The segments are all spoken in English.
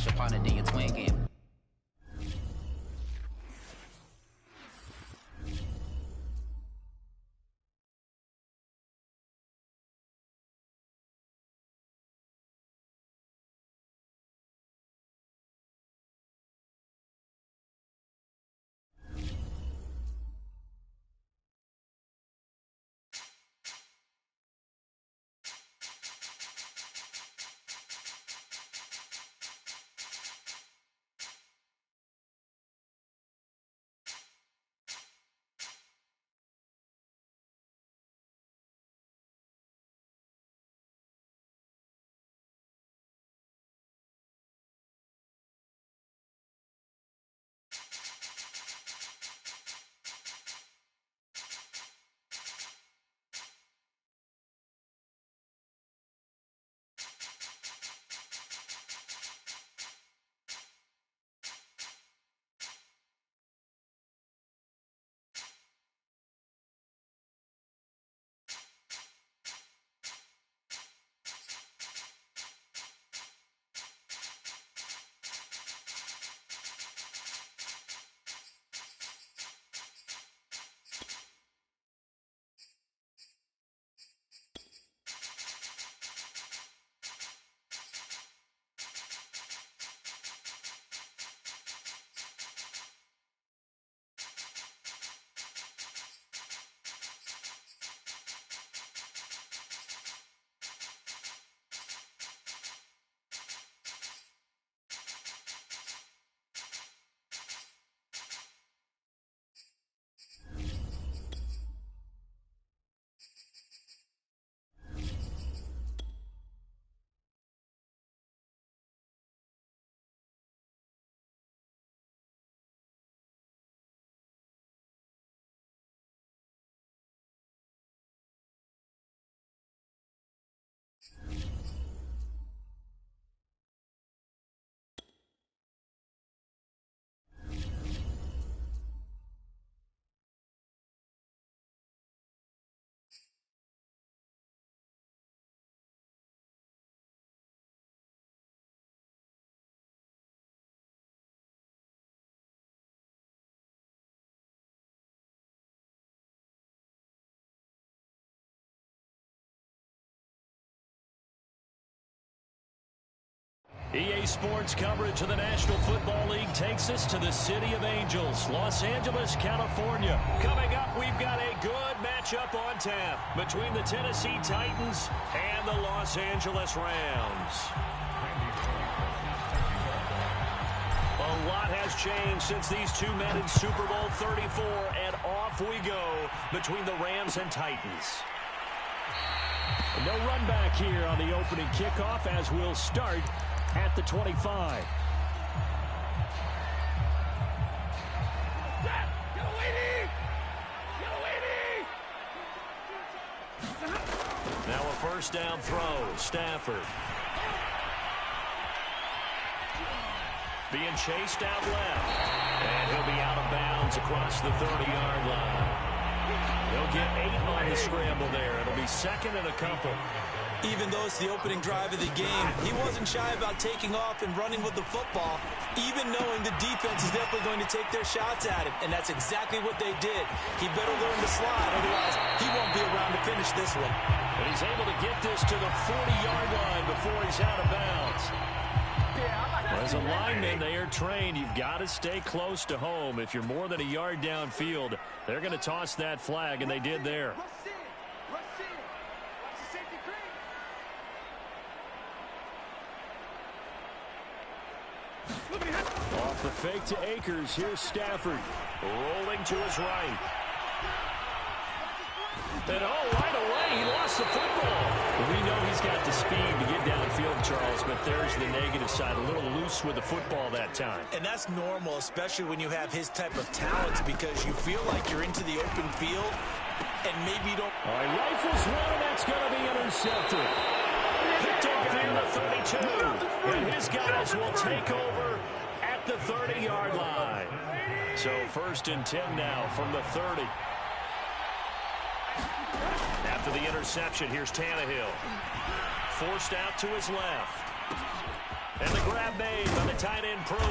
special partner than your twin game. EA Sports coverage of the National Football League takes us to the City of Angels, Los Angeles, California. Coming up, we've got a good matchup on tap between the Tennessee Titans and the Los Angeles Rams. A lot has changed since these two met in Super Bowl 34, and off we go between the Rams and Titans. No run back here on the opening kickoff as we'll start at the 25. Now a first down throw. Stafford. Being chased out left. And he'll be out of bounds across the 30-yard line. He'll get 8 on the scramble there. It'll be second and a couple. Even though it's the opening drive of the game, he wasn't shy about taking off and running with the football, even knowing the defense is definitely going to take their shots at him, and that's exactly what they did. He better learn to slide, otherwise he won't be around to finish this one. And he's able to get this to the 40-yard line before he's out of bounds. As a lineman, they are trained. You've got to stay close to home. If you're more than a yard downfield, they're going to toss that flag, and they did there. Off the fake to Akers. Here's Stafford. Rolling to his right. And right away, he lost the football. We know he's got the speed to get downfield, Charles, but there's the negative side. A little loose with the football that time. And that's normal, especially when you have his type of talents, because you feel like you're into the open field and maybe you don't. All right, rifles one, and that's going to be intercepted. Picked off in the 32. And his guys will take over at the 30-yard line. So 1st and 10 now from the 30. After the interception, here's Tannehill. Forced out to his left. And the grab made by the the tight end, Pruitt.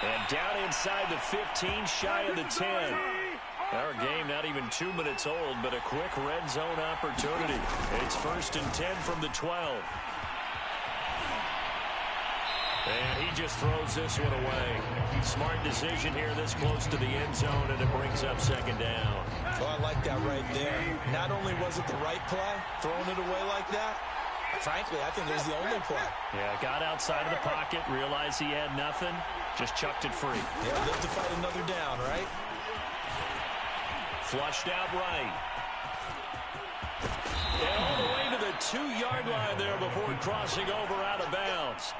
And down inside the 15, shy of the 10. Our game not even 2 minutes old, but a quick red zone opportunity. It's 1st and 10 from the 12. And he just throws this one away. Smart decision here this close to the end zone, and it brings up 2nd down. Well, I like that right there. Not only was it the right play, throwing it away like that, frankly, I think it was the only play. Yeah, got outside of the pocket, realized he had nothing, just chucked it free. Yeah, live to fight another down, right? Flushed out right. And all the way to the 2-yard line there before crossing over out of bounds.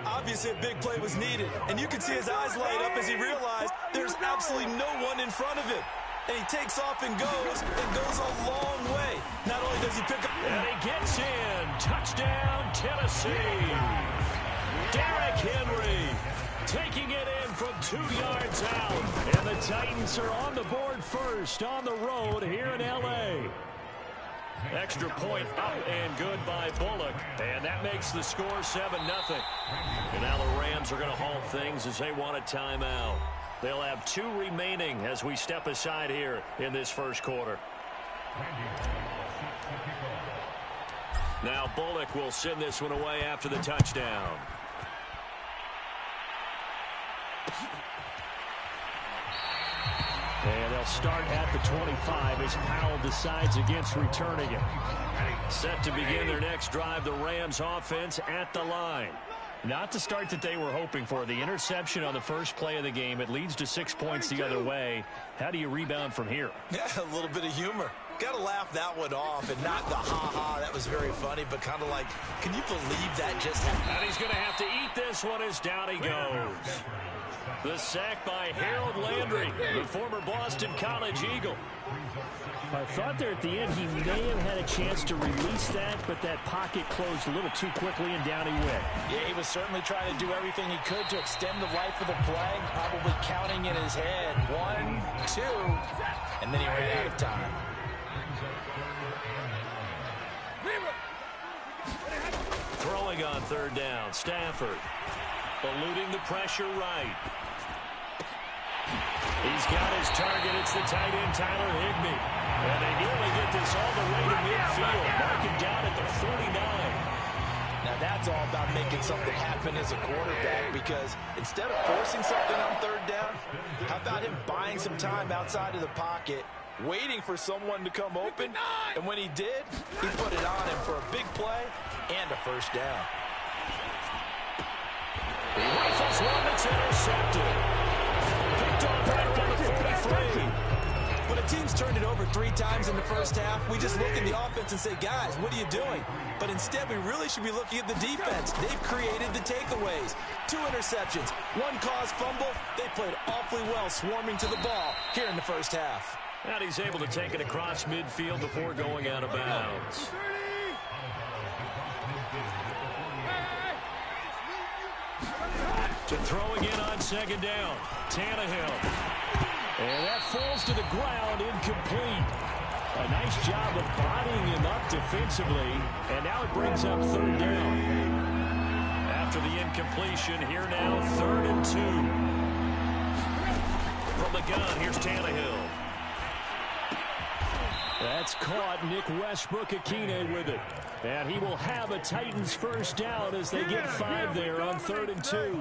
Obviously, a big play was needed, and you can see his eyes light up as he realized there's absolutely no one in front of him. And he takes off and goes a long way. Not only does he pick up... And he gets in. Touchdown, Tennessee. Derrick Henry taking it in from 2 yards out. And the Titans are on the board first on the road here in L.A. Extra point up and good by Bullock. And that makes the score 7-0. And now the Rams are going to halt things as they want a timeout. They'll have 2 remaining as we step aside here in this first quarter. Now Bullock will send this one away after the touchdown. And they'll start at the 25 as Powell decides against returning it. Set to begin their next drive, the Rams offense at the line. Not the start that they were hoping for. The interception on the first play of the game. It leads to 6 points the other way. How do you rebound from here? Yeah, a little bit of humor. Got to laugh that one off, and not the ha-ha. That was very funny, but kind of like, can you believe that just happened? And he's going to have to eat this one as down he goes. The sack by Harold Landry, the former Boston College Eagle. I thought there at the end he may have had a chance to release that, but that pocket closed a little too quickly and down he went. Yeah, he was certainly trying to do everything he could to extend the life of the play, probably counting in his head 1, 2, and then he ran out of time. Throwing on 3rd down, Stafford eluding the pressure right. He's got his target. It's the tight end, Tyler Higbee. And they nearly get this all the way to midfield. Mark it down at the 49. Now that's all about making something happen as a quarterback, because instead of forcing something on 3rd down, how about him buying some time outside of the pocket, waiting for someone to come open, and when he did, he put it on him for a big play and a 1st down. He rifles one that's intercepted. Picked off right around the 43. When a team's turned it over 3 times in the first half, we just look at the offense and say, guys, what are you doing? But instead, we really should be looking at the defense. They've created the takeaways. 2 interceptions, 1 caused fumble. They played awfully well swarming to the ball here in the first half. And he's able to take it across midfield before going out of bounds. To throw again on 2nd down, Tannehill. And that falls to the ground, incomplete. A nice job of bodying him up defensively. And now it brings up 3rd down. After the incompletion, here now, 3rd and 2. From the gun, here's Tannehill. That's caught. Nick Westbrook-Akine with it. And he will have a Titans 1st down as they get 5 there on 3rd and 2.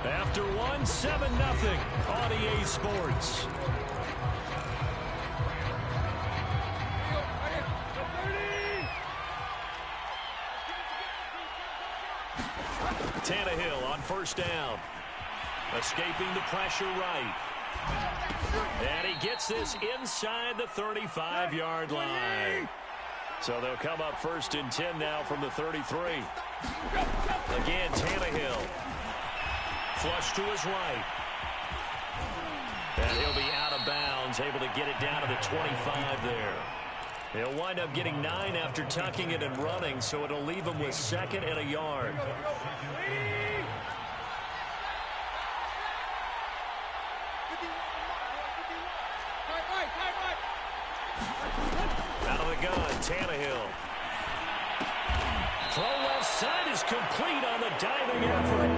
After 1, 7-0 on EA Sports. Tannehill on 1st down. Escaping the pressure right. And he gets this inside the 35-yard line. So they'll come up 1st and 10 now from the 33. Again, Tannehill. Flush to his right. And he'll be out of bounds, able to get it down to the 25 there. He'll wind up getting 9 after tucking it and running, so it'll leave him with 2nd and a yard. Out of the gun, Tannehill. is complete on the diving effort.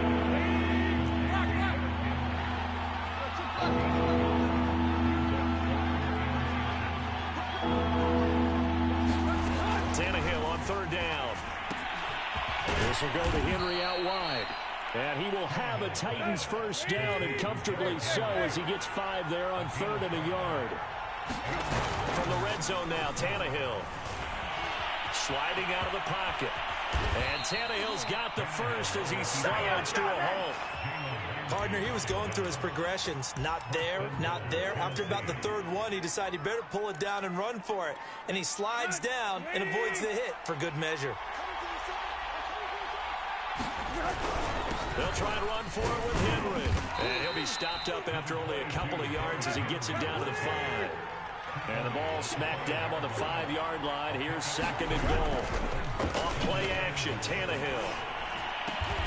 Tannehill on third down. This will go to Henry out wide. And he will have a Titans first down, and comfortably so, as he gets 5 there on 3rd and a yard. From the red zone now, Tannehill. Sliding out of the pocket. And Tannehill's got the first as he slides to a hole. Partner, he was going through his progressions. Not there, not there. After about the 3rd one, he decided he better pull it down and run for it. And he slides down and avoids the hit for good measure. They'll try and run for it with Henry. And he'll be stopped up after only a couple of yards as he gets it down to the 5. And the ball smacked down on the 5-yard line. Here's 2nd and goal. Off play action, Tannehill.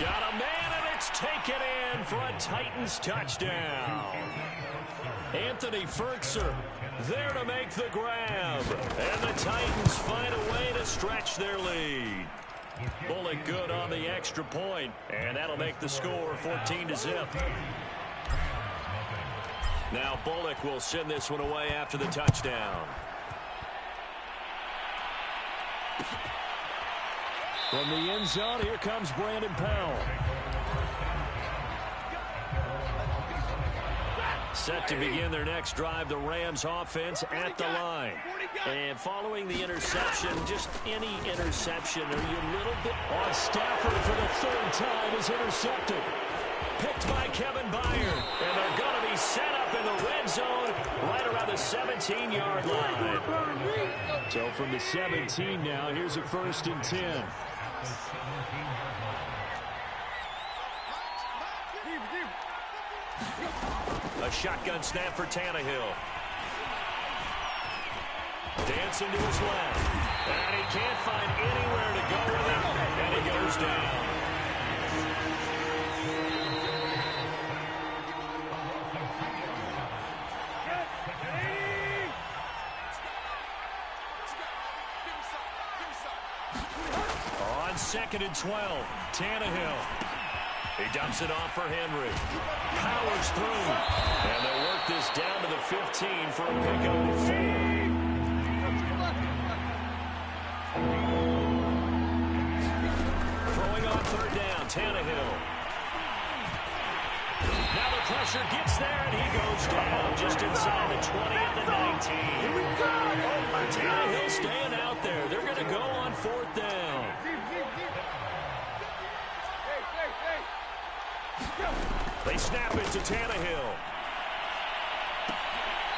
Got a man, and it's taken in for a Titans touchdown. Anthony Ferkser there to make the grab. And the Titans find a way to stretch their lead. Bullock good on the extra point, and that'll make the score 14-0. Now Bullock will send this one away after the touchdown. From the end zone, here comes Brandon Powell. Set to begin their next drive, the Rams offense at the line. And following the interception, just any interception, are you a little bit... On Stafford for the 3rd time is intercepted. Picked by Kevin Byard. And they're going to be set up in the red zone right around the 17-yard line. So from the 17 now, here's a 1st and 10. A shotgun snap for Tannehill. Dancing to his left. And he can't find anywhere to go with it. And he goes down. On 2nd and 12, Tannehill. He dumps it off for Henry. Powers through. And they'll work this down to the 15 for a pickup of 4. Throwing on 3rd down, Tannehill. Now the pressure gets there, and he goes down just inside the 20 at the 19. Tannehill staying out there. They're going to go on 4th down. They snap it to Tannehill.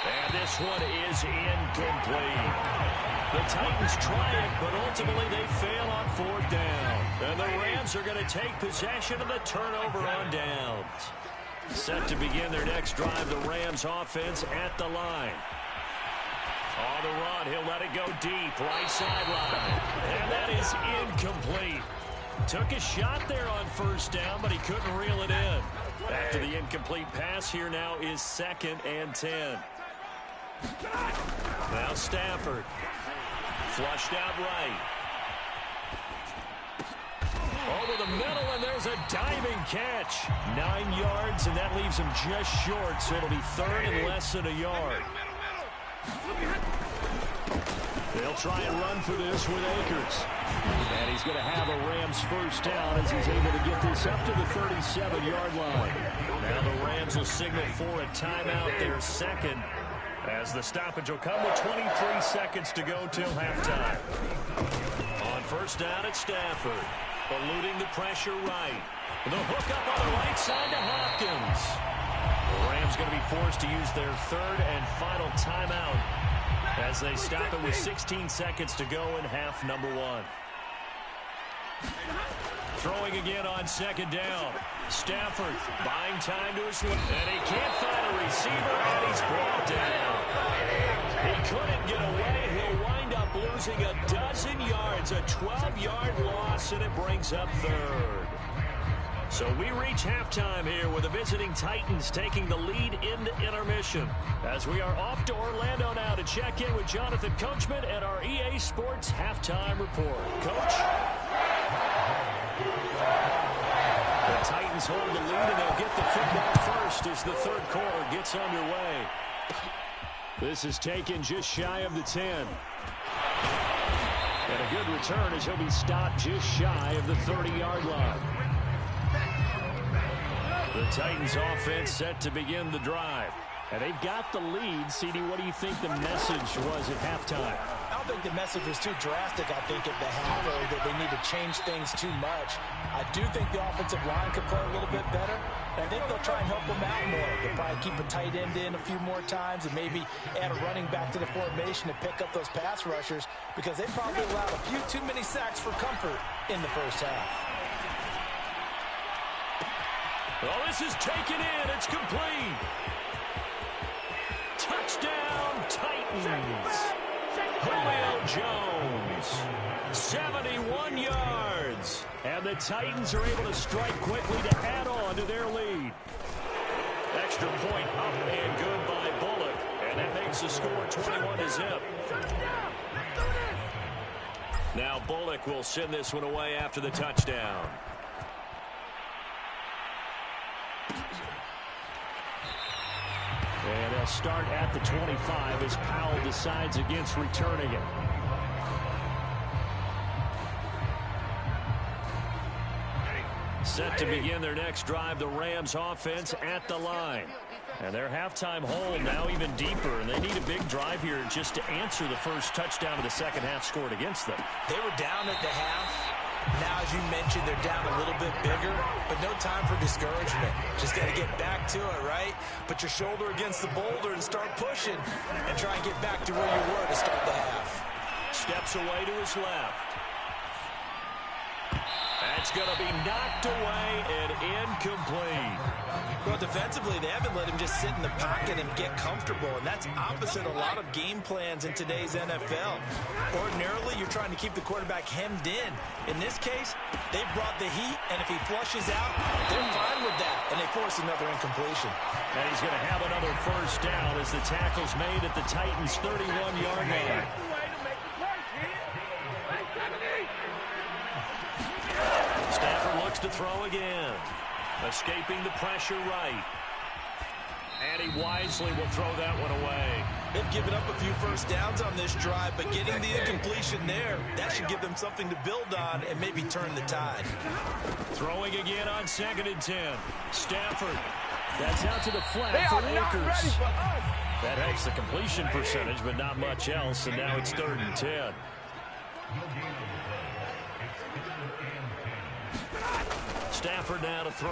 And this one is incomplete. The Titans try it, but ultimately they fail on 4th down. And the Rams are going to take possession of the turnover on downs. Set to begin their next drive, the Rams offense at the line. On the run, he'll let it go deep, right sideline. And that is incomplete. Took a shot there on 1st down, but he couldn't reel it in. After the incomplete pass, here now is 2nd and 10. Now Stafford. Flushed out right. Over the middle, and there's a diving catch. 9 yards, and that leaves him just short, so it'll be 3rd and less than a yard. They'll try and run for this with Akers. And he's going to have a Rams first down as he's able to get this up to the 37-yard line. Now the Rams will signal for a timeout, their 2nd, as the stoppage will come with 23 seconds to go till halftime. On 1st down, it's Stafford, eluding the pressure right. The hook up on the right side to Hopkins. The Rams going to be forced to use their 3rd and final timeout as they stop it with 16 seconds to go in half number 1. Throwing again on 2nd down. Stafford buying time to his left. And he can't find a receiver, and he's brought down. He couldn't get away. He'll wind up losing a dozen yards, a 12-yard loss, and it brings up 3rd. So we reach halftime here with the visiting Titans taking the lead into intermission. As we are off to Orlando now to check in with Jonathan Coachman and our EA Sports Halftime Report. Coach? Titans hold the lead, and they'll get the football first as the third quarter gets underway. This is taken just shy of the 10. And a good return as he'll be stopped just shy of the 30-yard line. The Titans offense set to begin the drive. And they've got the lead. CD, what do you think the message was at halftime? I don't think the message was too drastic, I think, at the half, or that they need to change things too much. I do think the offensive line could play a little bit better. And I think they'll try and help them out more. They'll probably keep a tight end in a few more times and maybe add a running back to the formation to pick up those pass rushers, because they probably allowed a few too many sacks for comfort in the first half. Well, this is taken in. It's complete. Touchdown, Titans. Julio Jones, 71 yards. And the Titans are able to strike quickly to add on to their lead. Extra point up and good by Bullock. And that makes the score 21-0. Now Bullock will send this one away after the touchdown. And they'll start at the 25 as Powell decides against returning it. Set to begin their next drive, the Rams offense at the line. And their halftime hold now even deeper, and they need a big drive here just to answer the first touchdown of the second half scored against them. They were down at the half. Now, as you mentioned, they're down a little bit bigger, but no time for discouragement. Just got to get back to it, right? Put your shoulder against the boulder and start pushing and try and get back to where you were to start the half. Steps away to his left. That's going to be knocked away and incomplete. Well, defensively, they haven't let him just sit in the pocket and get comfortable, and that's opposite a lot of game plans in today's NFL. Ordinarily, you're trying to keep the quarterback hemmed in. In this case, they brought the heat, and if he flushes out, they're fine with that, and they force another incompletion. And he's going to have another first down as the tackle's made at the Titans' 31-yard line. Stafford looks to throw again. Escaping the pressure right. And he wisely will throw that one away. They've given up a few first downs on this drive, but getting the incompletion there, that should give them something to build on and maybe turn the tide. Throwing again on 2nd and 10. Stafford. That's out to the flat for Akers. That helps the completion percentage, but not much else, and now it's 3rd and 10. Stafford now to throw.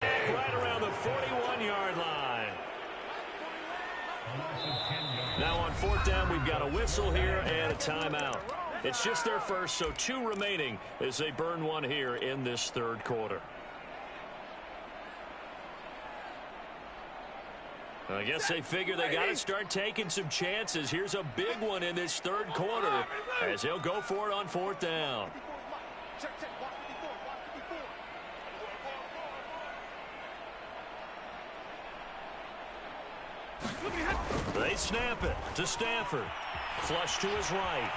Right around the 41-yard line. Now on 4th down, we've got a whistle here and a timeout. It's just their first, so 2 remaining as they burn one here in this 3rd quarter. I guess they figure they got to start taking some chances. Here's a big one in this 3rd quarter as they'll go for it on 4th down. They snap it to Stafford. Flush to his right.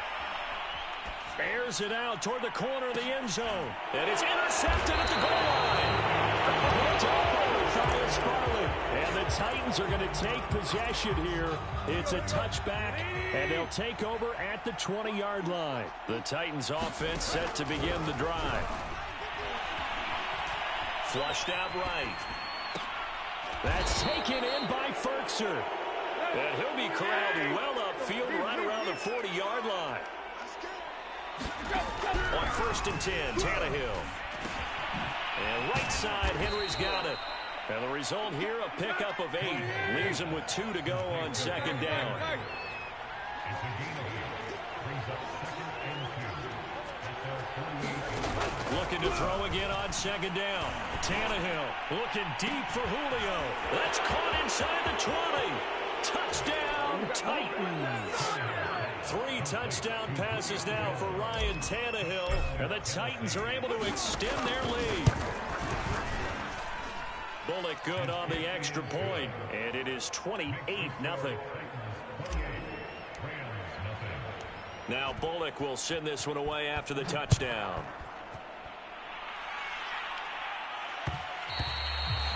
Airs it out toward the corner of the end zone. And it's intercepted at the goal line. And the Titans are going to take possession here. It's a touchback, and they'll take over at the 20-yard line. The Titans offense set to begin the drive. Flushed out right. That's taken in by Ferkser. And he'll be corralled well upfield right around the 40-yard line. On 1st and 10, Tannehill. And right side, Henry's got it. And the result here, a pickup of 8. Leaves him with 2 to go on 2nd down. Looking to throw again on 2nd down. Tannehill looking deep for Julio. That's caught inside the 20. Touchdown, Titans. 3 touchdown passes now for Ryan Tannehill. And the Titans are able to extend their lead. Bullock good on the extra point, and it is 28-0. Now Bullock will send this one away after the touchdown.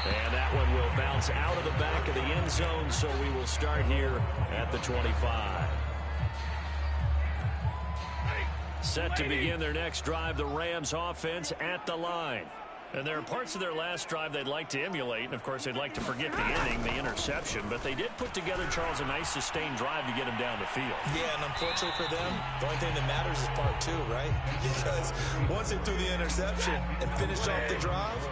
And that one will bounce out of the back of the end zone, so we will start here at the 25. Set to begin their next drive, the Rams offense at the line. And there are parts of their last drive they'd like to emulate, and of course they'd like to forget the inning, the interception, but they did put together, Charles, a nice sustained drive to get him down the field. Yeah, and unfortunately for them, the only thing that matters is part two, right? Because once they threw the interception and finished off the drive,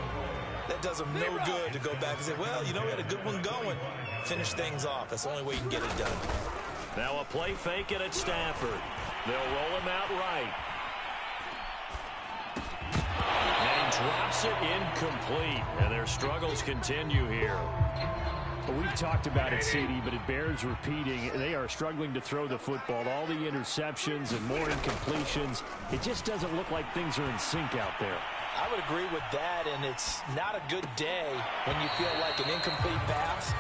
that does them no good to go back and say, well, you know, we had a good one going. Finish things off. That's the only way you can get it done. Now a play fake it at Stafford. They'll roll him out right. And he drops it incomplete. And their struggles continue here. Well, we've talked about it, CD, but it bears repeating. They are struggling to throw the football. All the interceptions and more incompletions. It just doesn't look like things are in sync out there. I would agree with that, and it's not a good day when you feel like an incomplete pass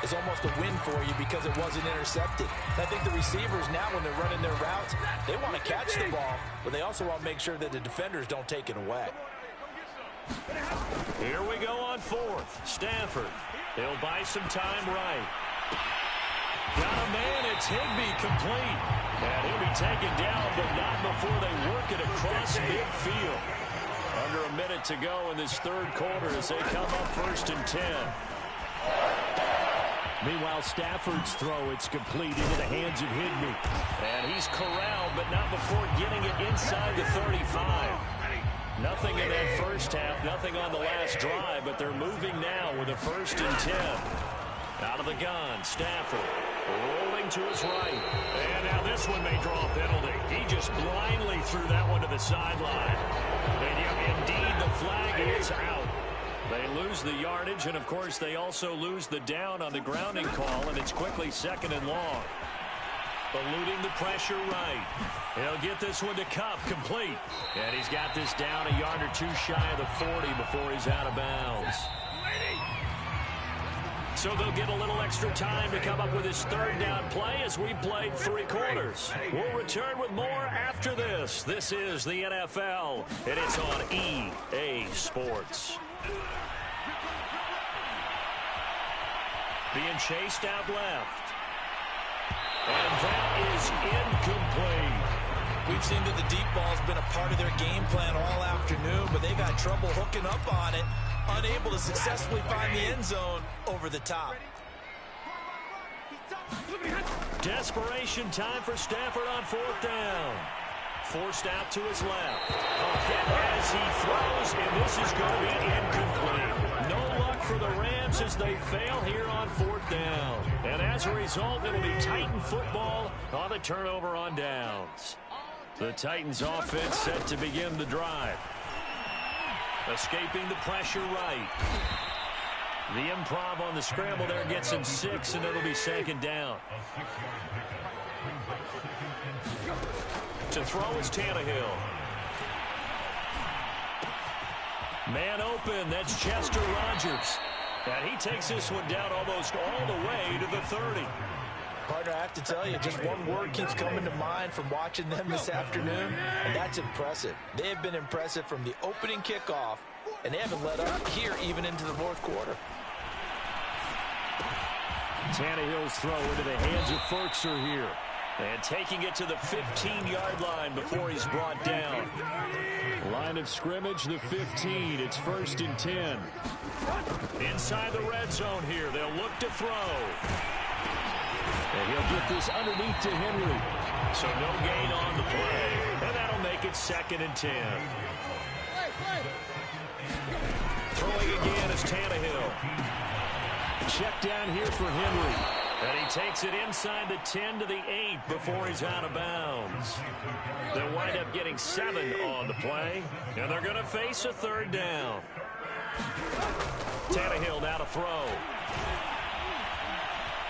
is almost a win for you because it wasn't intercepted. And I think the receivers now, when they're running their routes, they want to catch the ball, but they also want to make sure that the defenders don't take it away. Here we go on fourth. Stafford. He'll buy some time right. Got a man. It's Higbee complete. And he'll be taken down, but not before they work it across midfield. Under a minute to go in this third quarter as they come up 1st and 10. Meanwhile, Stafford's throw, it's complete into the hands of Higbee. And he's corralled, but not before getting it inside the 35. Nothing in that first half, nothing on the last drive, but they're moving now with a 1st and 10. Out of the gun, Stafford rolling to his right. And now this one may draw a penalty. He just blindly threw that one to the sideline. And indeed, the flag is out. They lose the yardage, and of course they also lose the down on the grounding call, and it's quickly 2nd and long. Eluding the pressure right. He'll get this one to Kupp, complete. And he's got this down a yard or two shy of the 40 before he's out of bounds. So they'll get a little extra time to come up with his 3rd down play as we played 3 quarters. We'll return with more after this. This is the NFL, and it's on EA Sports. Being chased out left. And that is incomplete. We've seen that the deep ball's been a part of their game plan all afternoon, but they got trouble hooking up on it, unable to successfully find the end zone over the top. Desperation time for Stafford on 4th down. Forced out to his left. As he throws, and this is going to be incomplete. No luck for the Rams as they fail here on 4th down. And as a result, it'll be Titan football on the turnover on downs. The Titans offense set to begin the drive. Escaping the pressure right. The improv on the scramble there gets him 6, and it'll be 2nd down. To throw is Tannehill. Man open, that's Chester Rogers. And he takes this one down almost all the way to the 30. Partner, I have to tell you, just one word keeps coming to mind from watching them this afternoon, and that's impressive. They have been impressive from the opening kickoff, and they haven't let up here even into the 4th quarter. Tannehill's throw into the hands of Ferkser here. And taking it to the 15-yard line before he's brought down. Line of scrimmage, the 15. It's 1st and 10. Inside the red zone here. They'll look to throw. And he'll get this underneath to Henry. So no gain on the play. And that'll make it 2nd and 10. Throwing again is Tannehill. Check down here for Henry. And he takes it inside the 10 to the 8 before he's out of bounds. They'll wind up getting 7 on the play. And they're going to face a 3rd down. Tannehill now to throw.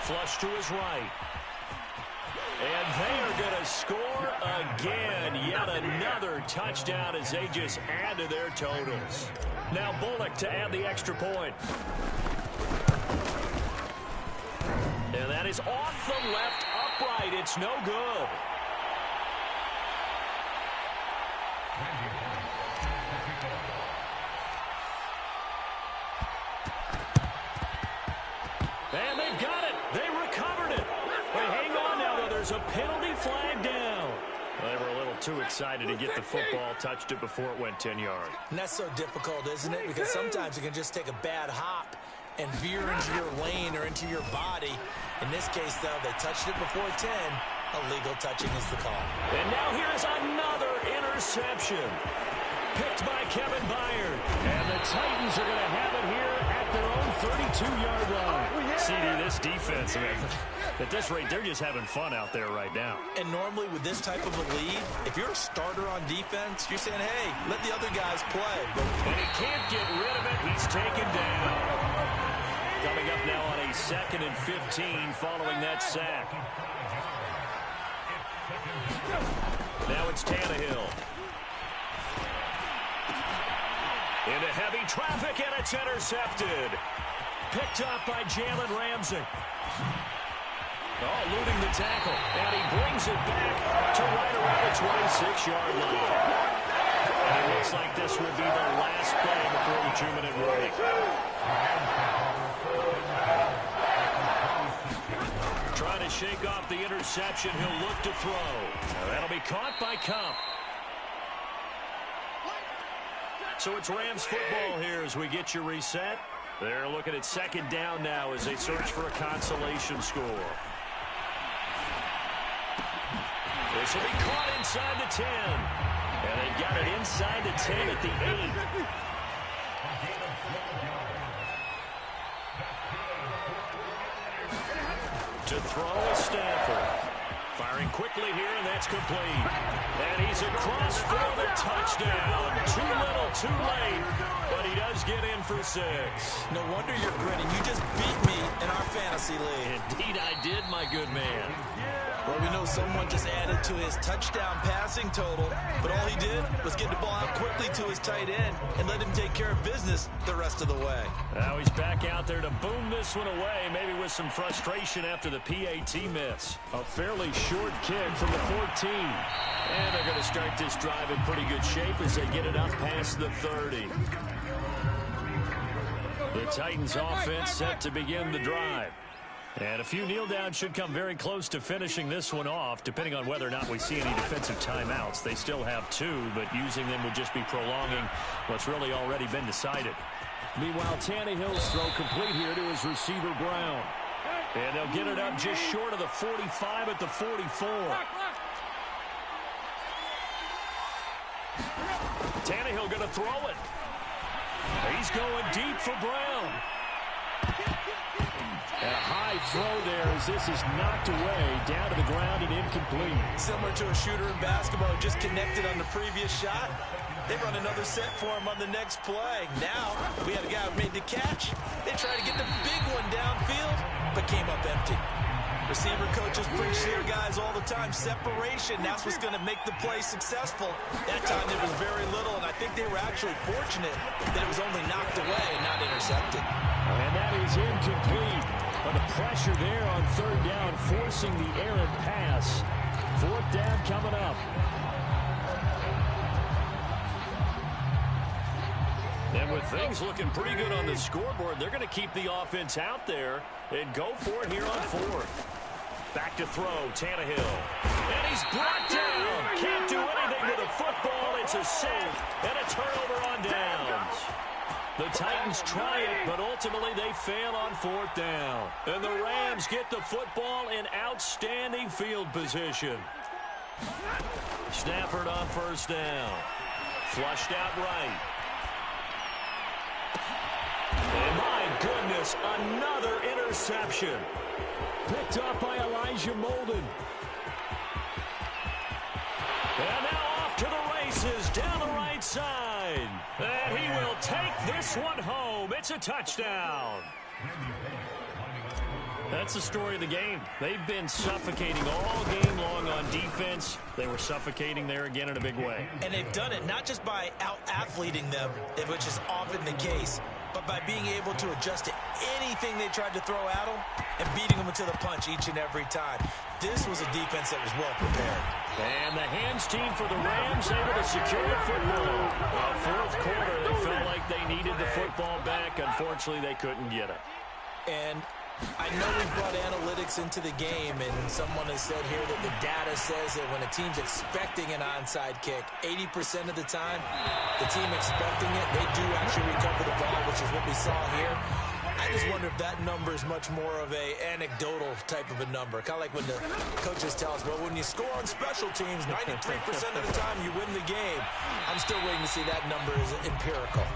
Flush to his right. And they are going to score again. Yet another touchdown as they just add to their totals. Now Bullock to add the extra point. And that is off the left upright. It's no good. And they've got it. They recovered it. But hang on now, though. There's a penalty flag down. They were a little too excited to get the football, touched it before it went 10 yards. And that's so difficult, isn't it? Because sometimes you can just take a bad hop and veer into your lane or into your body. In this case, though, they touched it before 10. Illegal touching is the call. And now here's another interception. Picked by Kevin Byard. And the Titans are going to have it here at their own 32-yard line. CD, this defense, man, at this rate, they're just having fun out there right now. And normally with this type of a lead, if you're a starter on defense, you're saying, hey, let the other guys play. And he can't get rid of it. He's taken down. Coming up now on a 2nd and 15 following that sack. Now it's Tannehill. Into heavy traffic, and it's intercepted. Picked up by Jalen Ramsey. Oh, eluding the tackle. And he brings it back to right around the 26-yard line. And it looks like this will be the last play before the 2-minute break. Trying to shake off the interception. He'll look to throw. Now that'll be caught by Cup. So it's Rams football here as we get you reset. They're looking at 2nd down now as they search for a consolation score. This will be caught inside the 10. And they've got it inside the 10 at the 8. To throw is Stafford. Firing quickly here, and that's complete. And he's across for the touchdown. Too little, too late. But he does get in for 6. No wonder you're grinning. You just beat me in our fantasy league. Indeed I did, my good man. Well, we know someone just added to his touchdown passing total, but all he did was get the ball out quickly to his tight end and let him take care of business the rest of the way. Now he's back out there to boom this one away, maybe with some frustration after the PAT miss. A fairly short kick from the 14. And they're going to start this drive in pretty good shape as they get it up past the 30. The Titans offense set to begin the drive. And a few kneel downs should come very close to finishing this one off, depending on whether or not we see any defensive timeouts. They still have 2, but using them would just be prolonging what's really already been decided. Meanwhile, Tannehill's throw complete here to his receiver, Brown. And they'll get it up just short of the 45 at the 44. Tannehill going to throw it. He's going deep for Brown. And a high throw there as this is knocked away, down to the ground and incomplete. Similar to a shooter in basketball who just connected on the previous shot. They run another set for him on the next play. Now, we have a guy who made the catch. They tried to get the big one downfield, but came up empty. Receiver coaches preach to their guys all the time. Separation, that's what's going to make the play successful. That time there was very little, and I think they were actually fortunate that it was only knocked away and not intercepted. And that is incomplete. But the pressure there on 3rd down, forcing the errant pass. 4th down coming up. And with things looking pretty good on the scoreboard, they're going to keep the offense out there and go for it here on 4th. Back to throw, Tannehill. And he's brought down. Can't do anything with the football. It's a sack and a turnover on downs. The Titans try it, but ultimately they fail on 4th down. And the Rams get the football in outstanding field position. Stafford on 1st down. Flushed out right. And my goodness, another interception. Picked up by Elijah Molden. And now off to the races down the right side. And he will take this one home. It's a touchdown. That's the story of the game. They've been suffocating all game long on defense. They were suffocating there again in a big way. And they've done it not just by out-athleting them, which is often the case, but by being able to adjust to anything they tried to throw at them and beating them to the punch each and every time. This was a defense that was well prepared. And the hands team for the Rams able to secure the football. Fourth quarter, they felt like they needed the football back. Unfortunately, they couldn't get it. And I know we brought analytics into the game, and someone has said here that the data says that when a team's expecting an onside kick, 80% of the time, the team expecting it, they do actually recover the ball, which is what we saw here. I just wonder if that number is much more of a anecdotal type of a number. Kind of like when the coaches tell us, well, when you score on special teams, 93% of the time you win the game. I'm still waiting to see that number is empirical.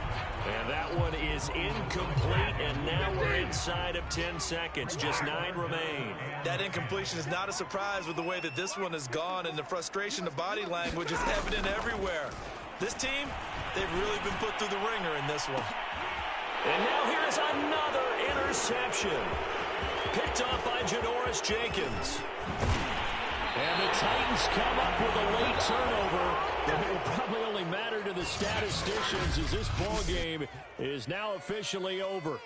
And that one is incomplete, and now we're inside of 10 seconds. Just 9 remain. That incompletion is not a surprise with the way that this one has gone, and the frustration, the body language is evident everywhere. This team, they've really been put through the ringer in this one. And now here's another interception. Picked up by Janoris Jenkins. And the Titans come up with a late turnover, but it will probably only matter to the statisticians as this ball game is now officially over.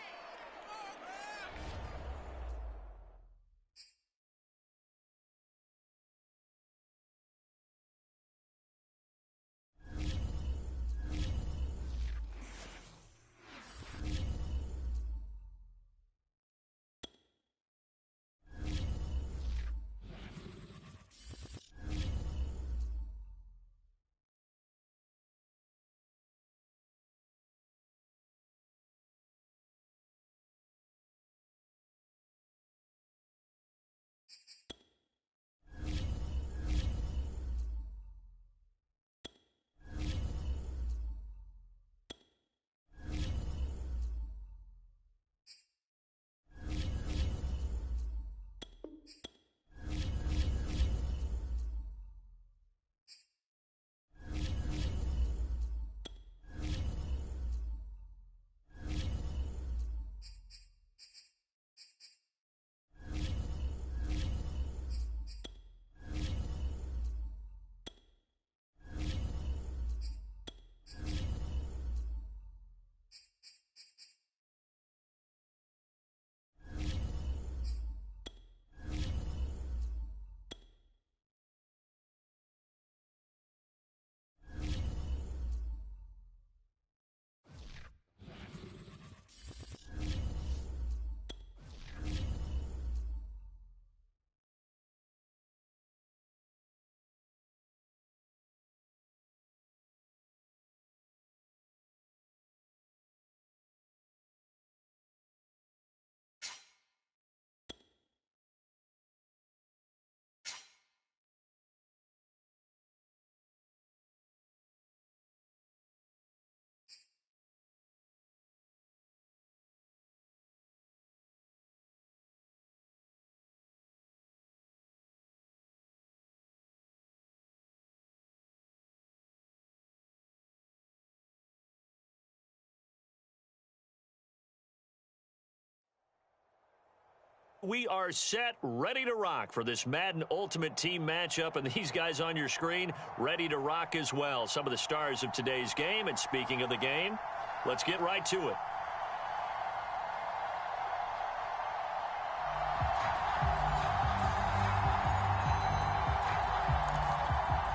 We are set, ready to rock for this Madden Ultimate Team matchup, and these guys on your screen ready to rock as well. Some of the stars of today's game, and speaking of the game, let's get right to it.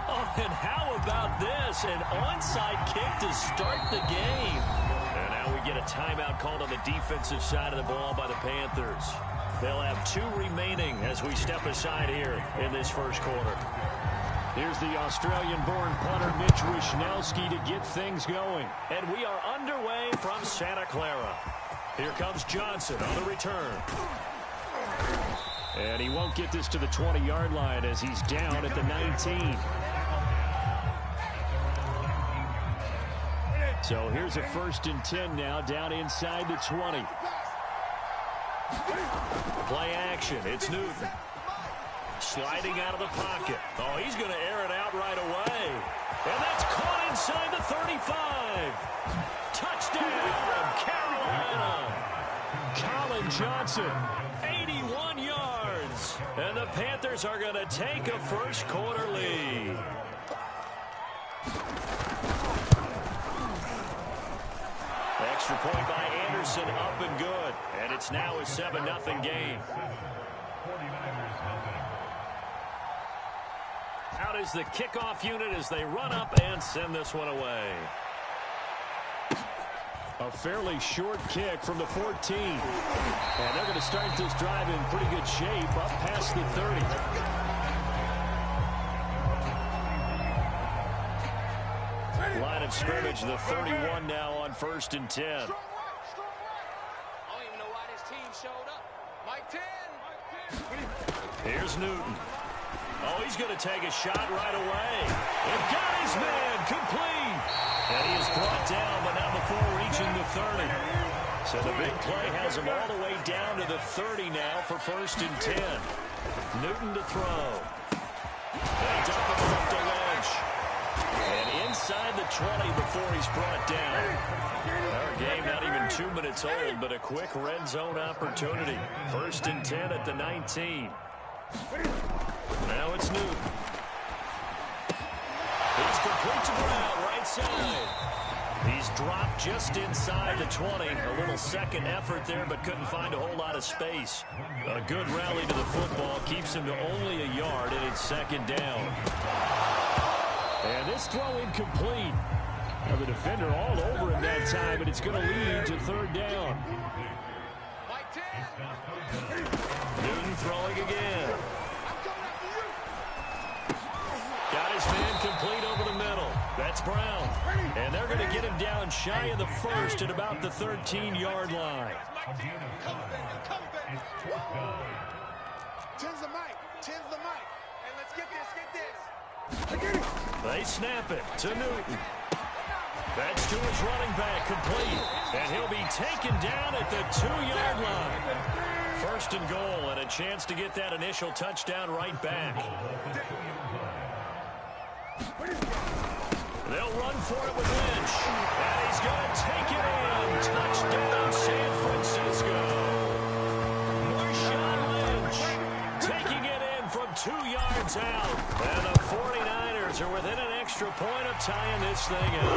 Oh, and how about this? An onside kick to start the game. And now we get a timeout called on the defensive side of the ball by the Panthers. They'll have 2 remaining as we step aside here in this first quarter. Here's the Australian-born punter Mitch Wishnowsky to get things going. And we are underway from Santa Clara. Here comes Johnson on the return. And he won't get this to the 20-yard line as he's down at the 19. So here's a 1st and 10 now, down inside the 20. Play action. It's Newton. Sliding out of the pocket. Oh, he's going to air it out right away. And that's caught inside the 35. Touchdown, Carolina. Colin Johnson, 81 yards. And the Panthers are going to take a first quarter lead. extra point by Anderson, up and good. And it's now a 7-0 game. Out is the kickoff unit as they run up and send this one away. A fairly short kick from the 14. And they're going to start this drive in pretty good shape up past the 30. Line of scrimmage, the 31 now on 1st and 10. I don't even know why this team showed up. Mike 10. Here's Newton. Oh, he's going to take a shot right away. It got his man complete. And he is brought down, but not before reaching the 30. So the big play has him all the way down to the 30 now for 1st and 10. Newton to throw. They dump it off to Lynch. And inside the 20 before he's brought down. Our game not even 2 minutes old, but a quick red zone opportunity. 1st and 10 at the 19. Now it's Newton. He's complete to Brown, right side. He's dropped just inside the 20. A little second effort there, but couldn't find a whole lot of space. A good rally to the football keeps him to only a yard, and it's 2nd down. And this throw incomplete. Now the defender all over him that time, and it's going to lead to 3rd down. Newton throwing again. Got his man complete over the middle. That's Brown. And they're going to get him down shy of the 1st at about the 13-yard line. Ten's the mic. And let's get this. They snap it to Newton. That's to his running back, complete. And he'll be taken down at the 2-yard line. 1st and goal, and a chance to get that initial touchdown right back. They'll run for it with Lynch. And he's going to take it in. Touchdown, San Francisco. Marshawn Lynch taking it in from 2 yards out. And the 49ers are within an extra point of tying this thing up.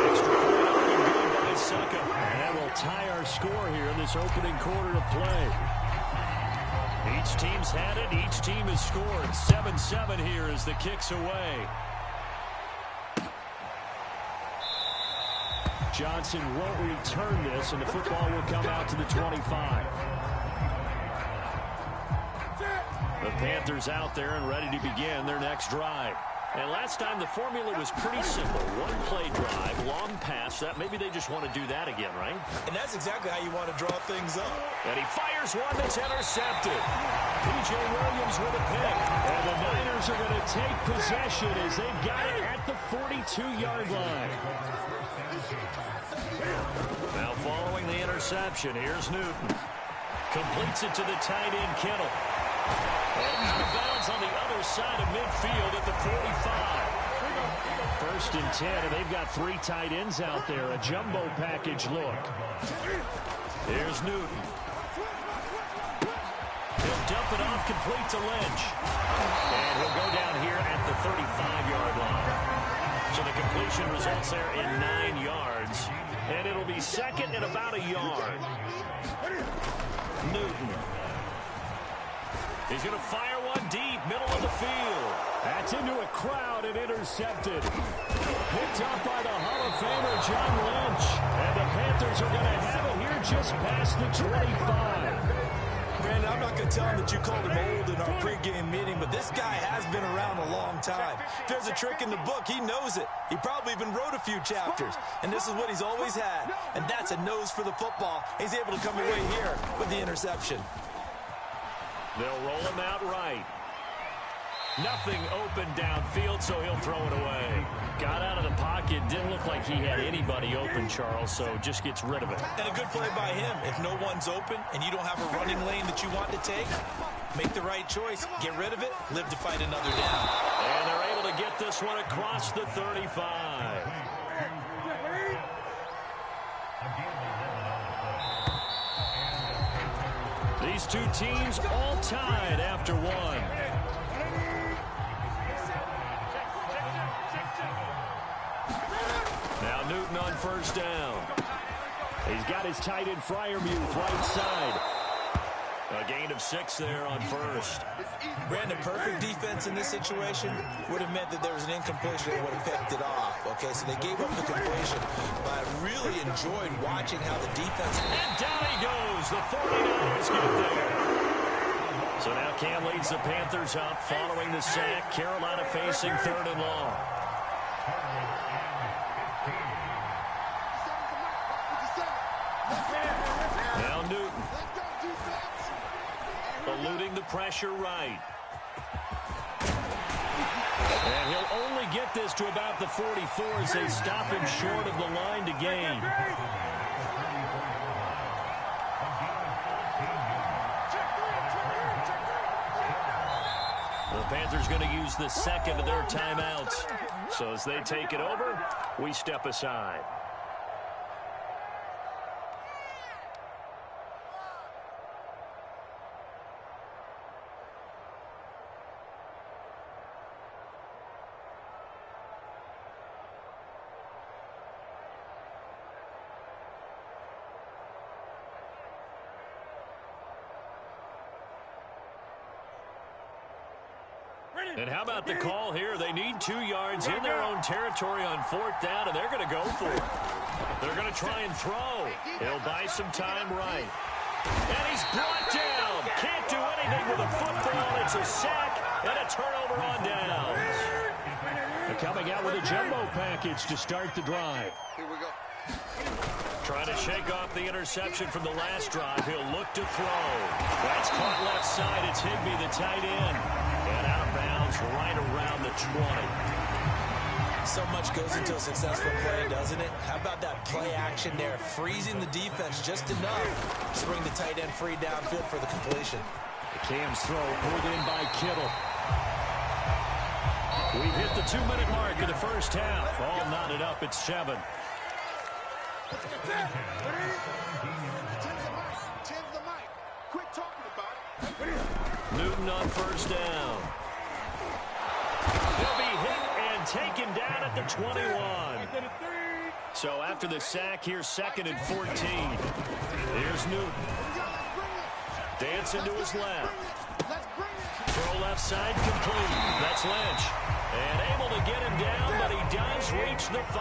Extra point up and good by Succa. And that will tie our score here in this opening quarter of play. Each team's had it. Each team has scored. 7-7 here as the kick's away. Johnson won't return this, and the football will come out to the 25. The Panthers out there and ready to begin their next drive. And last time the formula was pretty simple. One play drive, long pass. That maybe they just want to do that again, right? And that's exactly how you want to draw things up. And he fires one that's intercepted. P.J. Williams with a pick. And the Niners are going to take possession as they've got it at the 42-yard line. Now following the interception, here's Newton. Completes it to the tight end, Kittle. And out of bounds on the other side of midfield at the 45. 1st and 10, and they've got 3 tight ends out there. A jumbo package look. Here's Newton. He'll dump it off complete to Lynch. And he'll go down here at the 35-yard line. So the completion results there in 9 yards. And it'll be 2nd and about a yard. Newton. He's going to fire one deep, middle of the field. That's into a crowd and intercepted. Picked up by the Hall of Famer, John Lynch. And the Panthers are going to have it here just past the 25. Brandon, I'm not going to tell him that you called him old in our pregame meeting, but this guy has been around a long time. If there's a trick in the book, he knows it. He probably even wrote a few chapters. And this is what he's always had. And that's a nose for the football. He's able to come away here with the interception. They'll roll him out right. Nothing open downfield, so he'll throw it away. Got out of the pocket. Didn't look like he had anybody open, Charles, so just gets rid of it. And a good play by him. If no one's open and you don't have a running lane that you want to take, make the right choice. Get rid of it. Live to fight another down. And they're able to get this one across the 35. These two teams all tied after one. Now Newton on 1st down. He's got his tight end Freiermuth right side. A gain of 6 there on first. Brandon, perfect defense in this situation would have meant that there was an incompletion that would have picked it off. Okay, so they gave up the completion. But I really enjoyed watching how the defense... And down he goes. The 49ers get there. So now Cam leads the Panthers up following the sack. Carolina facing 3rd and long. Now Newton. Eluding the pressure right. And he'll only get this to about the 44 as they stop him short of the line to gain. The Panthers going to use the second of their timeouts. So as they take it over, we step aside. And how about the call here? They need 2 yards in their own territory on 4th down, and they're going to go for it. They're going to try and throw. He'll buy some time right. And he's brought down. Can't do anything with a football. It's a sack and a turnover on downs. They're coming out with a jumbo package to start the drive. Here we go. Trying to shake off the interception from the last drive. He'll look to throw. That's caught left side. It's Higbee, the tight end. And out of bounds right around the 20. So much goes into a successful play, doesn't it? How about that play action there? Freezing the defense just enough to bring the tight end free downfield for the completion. Cam's throw pulled in by Kittle. We've hit the 2-minute mark of the first half. All knotted up at 7. Newton on first down. He'll be hit and taken down at the 21. So after the sack, here's 2nd and 14. Here's Newton. Dancing to his left. Throw left side complete. That's Lynch. And able to get him down, but he does reach the 5.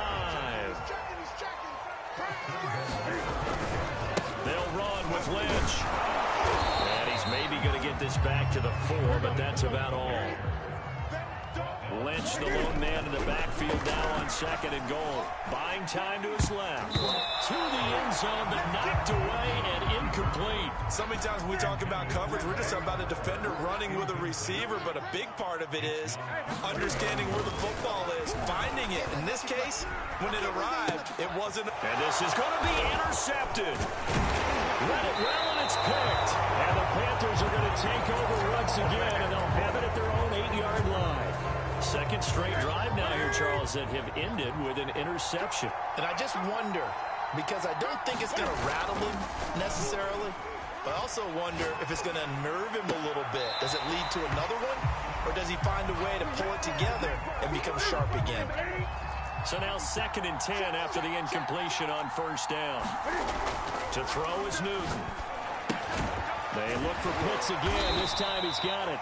They'll run with Lynch. And he's maybe going to get this back to the 4, but that's about all. Lynch, the lone man in the backfield now on 2nd and goal. Buying time to his left. To the end zone, but knocked away and incomplete. So many times when we talk about coverage, we're just about a defender running with a receiver, but a big part of it is understanding where the football is, finding it. In this case, when it arrived, it wasn't. And this is going to be intercepted. Read it well, and it's picked. And the Panthers are going to take over once again, and they'll have it at their own 8-yard line. Second straight drive now here, Charles, that have ended with an interception. And I just wonder, because I don't think it's going to rattle him necessarily, but I also wonder if it's going to unnerve him a little bit. Does it lead to another one, or does he find a way to pull it together and become sharp again? So now 2nd and 10 after the incompletion on first down. To throw is Newton. They look for Pitts again. This time he's got it.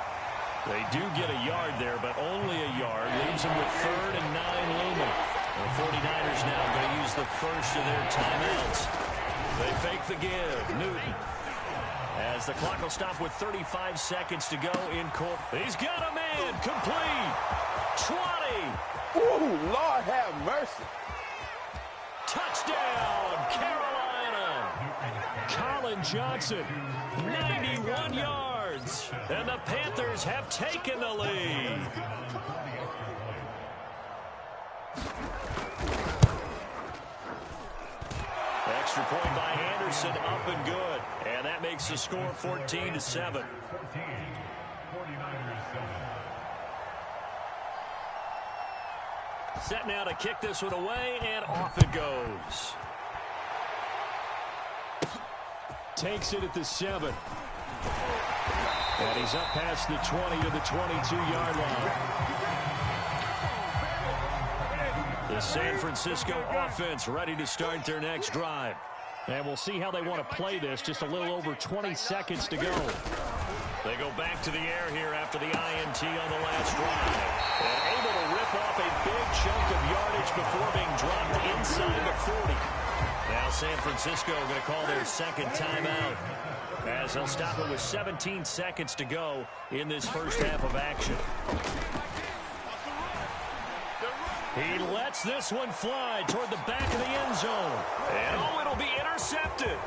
They do get a yard there, but only a yard. Leaves them with 3rd and 9 looming. The 49ers now going to use the first of their timeouts. They fake the give. Newton. As the clock will stop with 35 seconds to go in court. He's got a man. Complete. 20. Ooh, Lord have mercy. Touchdown, Carolina. Colin Johnson. 91 yards. And the Panthers have taken the lead. Extra point by Anderson, up and good. And that makes the score 14-7. Set now to kick this one away, and off it goes. Takes it at the 7. And he's up past the 20 to the 22-yard line. The San Francisco offense ready to start their next drive. And we'll see how they want to play this. Just a little over 20 seconds to go. They go back to the air here after the INT on the last drive. And able to rip off a big chunk of yardage before being dropped inside the 40. Now San Francisco going to call their second timeout, as they'll stop it with 17 seconds to go in this first half of action. He lets this one fly toward the back of the end zone. And it'll be intercepted.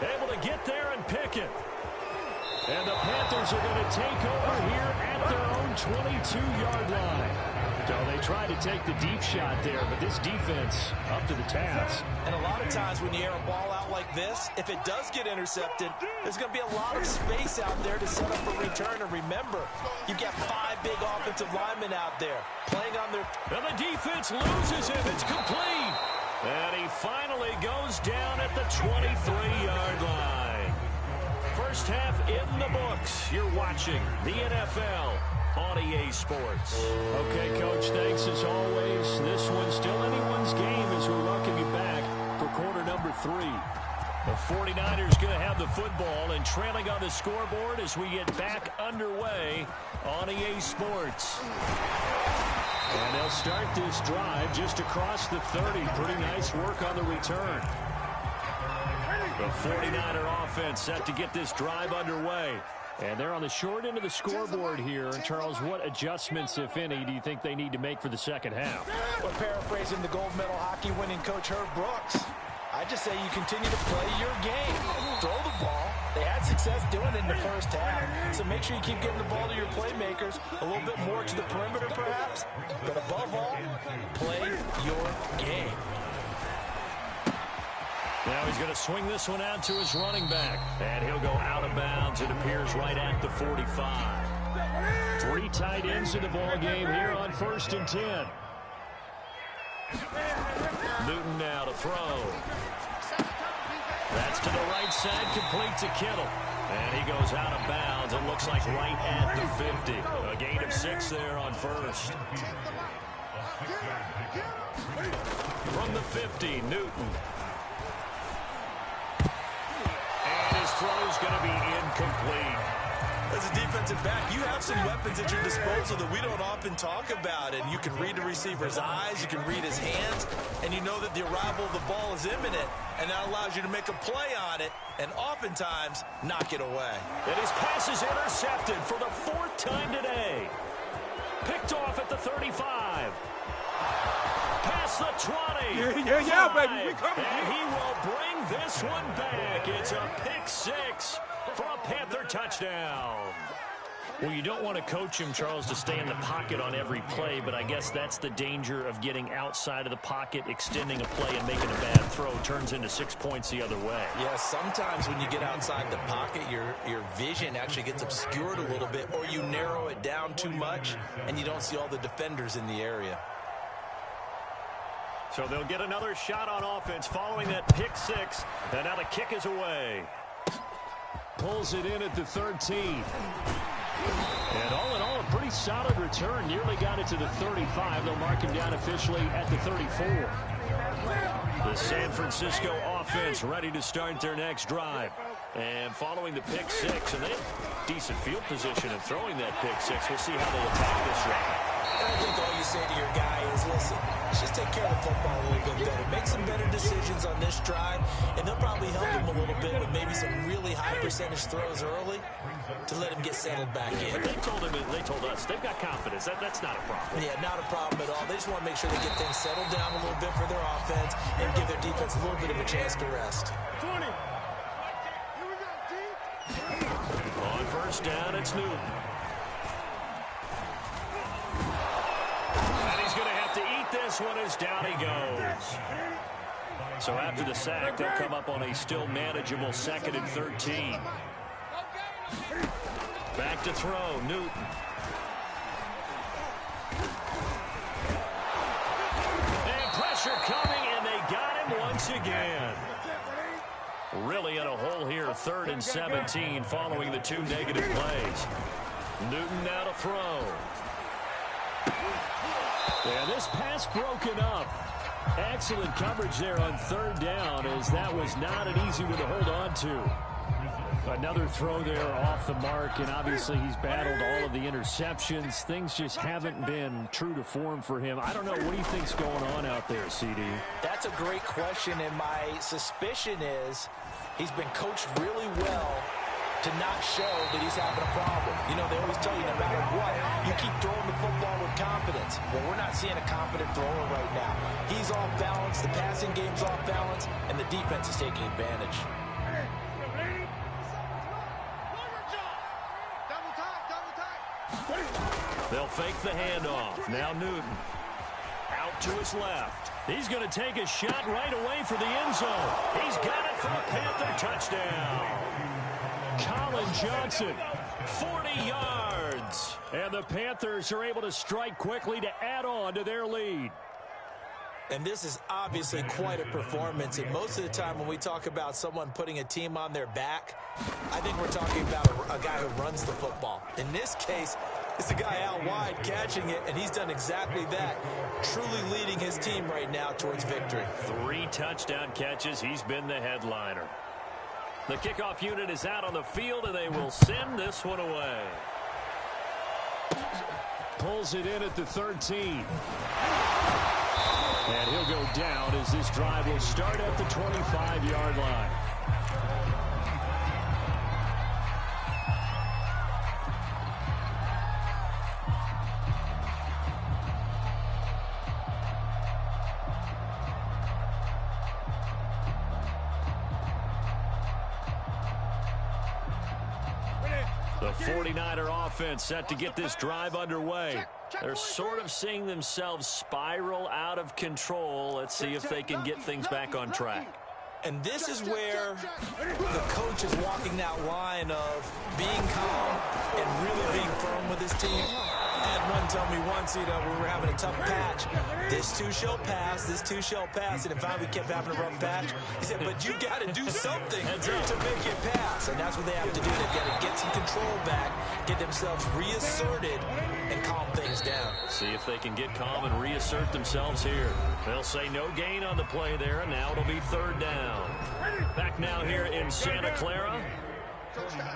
Able to get there and pick it. And the Panthers are going to take over here at their own 22-yard line. So they tried to take the deep shot there, but this defense up to the task. And a lot of times when you air a ball out like this, if it does get intercepted, there's going to be a lot of space out there to set up a return. And remember, you've got 5 big offensive linemen out there playing on their... And the defense loses him. It's complete. And he finally goes down at the 23-yard line. First half in the books. You're watching the NFL on EA Sports. Okay, Coach, thanks as always. This one's still anyone's game as we welcome you back for quarter number 3. The 49ers going to have the football and trailing on the scoreboard as we get back underway on EA Sports. And they'll start this drive just across the 30. Pretty nice work on the return. The 49er offense set to get this drive underway. And they're on the short end of the scoreboard here. Charles, what adjustments, if any, do you think they need to make for the second half? Well, paraphrasing the gold medal hockey winning coach Herb Brooks, I just say you continue to play your game. Throw the ball. They had success doing it in the first half. So make sure you keep getting the ball to your playmakers, a little bit more to the perimeter perhaps. But above all, play your game. Now he's going to swing this one out to his running back. And he'll go out of bounds. It appears right at the 45. 3 tight ends in the ball game here on 1st and 10. Newton now to throw. That's to the right side, complete to Kittle. And he goes out of bounds. It looks like right at the 50. A gain of 6 there on first. From the 50, Newton. And his throw's going to be incomplete. As a defensive back, you have some weapons at your disposal that we don't often talk about. And you can read the receiver's eyes, you can read his hands, and you know that the arrival of the ball is imminent. And that allows you to make a play on it and oftentimes knock it away. And his pass is intercepted for the 4th time today. Picked off at the 35. Past the 20. Yeah, baby. We coming. And he will bring this one back. It's a pick 6 for a Panther touchdown. Well, you don't want to coach him, Charles, to stay in the pocket on every play, but I guess that's the danger of getting outside of the pocket, extending a play and making a bad throw. Turns into 6 points the other way. Yeah, sometimes when you get outside the pocket, your vision actually gets obscured a little bit, or you narrow it down too much, and you don't see all the defenders in the area. So they'll get another shot on offense following that pick 6, and now the kick is away. Pulls it in at the 13. And all in all, a pretty solid return. Nearly got it to the 35. They'll mark him down officially at the 34. The San Francisco offense ready to start their next drive. And following the pick 6, and they have decent field position in throwing that pick 6. We'll see how they attack this drive. And I think all you say to your guy is, listen, let's just take care of the football a little bit better. Make some better decisions on this drive, and they'll probably help him a little bit with maybe some really high percentage throws early to let him get settled back in. But they told us they've got confidence. That's not a problem. Yeah, not a problem at all. They just want to make sure they get things settled down a little bit for their offense and give their defense a little bit of a chance to rest. 20. On first down, it's Newton. And he's going to have to eat this one as down he goes. So after the sack, they'll come up on a still manageable 2nd and 13. Back to throw, Newton. And pressure coming, and they got him once again. Really in a hole here, 3rd and 17 following the 2 negative plays. Newton now to throw. And this pass broken up. Excellent coverage there on third down, as that was not an easy one to hold on to. Another throw there off the mark, and obviously he's battled all of the interceptions. Things just haven't been true to form for him. I don't know. What do you think's going on out there, CD? That's a great question, and my suspicion is he's been coached really well to not show that he's having a problem. You know, they always tell you no matter what, you keep throwing the football with confidence. Well, we're not seeing a confident thrower right now. He's off balance, the passing game's off balance, and the defense is taking advantage. They'll fake the handoff. Now Newton. Out to his left. He's going to take a shot right away for the end zone. He's got it for a Panther touchdown. Colin Johnson, 40 yards. And the Panthers are able to strike quickly to add on to their lead. And this is obviously quite a performance. And most of the time when we talk about someone putting a team on their back, I think we're talking about a guy who runs the football. In this case, it's a guy out wide catching it, and he's done exactly that, truly leading his team right now towards victory. 3 touchdown catches. He's been the headliner. The kickoff unit is out on the field, and they will send this one away. Pulls it in at the 13. And he'll go down as this drive will start at the 25-yard line. The 49er offense set to get this drive underway. They're sort of seeing themselves spiral out of control. Let's see if they can get things back on track. And this is where the coach is walking that line of being calm and really being firm with his team. I had one tell me once, you know, we were having a tough patch. This too shall pass, this too shall pass. And in fact, we kept having a rough patch. He said, but you got to do something to make it pass. And that's what they have to do. They've got to get some control back, get themselves reasserted, and calm things down. See if they can get calm and reassert themselves here. They'll say no gain on the play there, and now it'll be third down. Back now here in Santa Clara.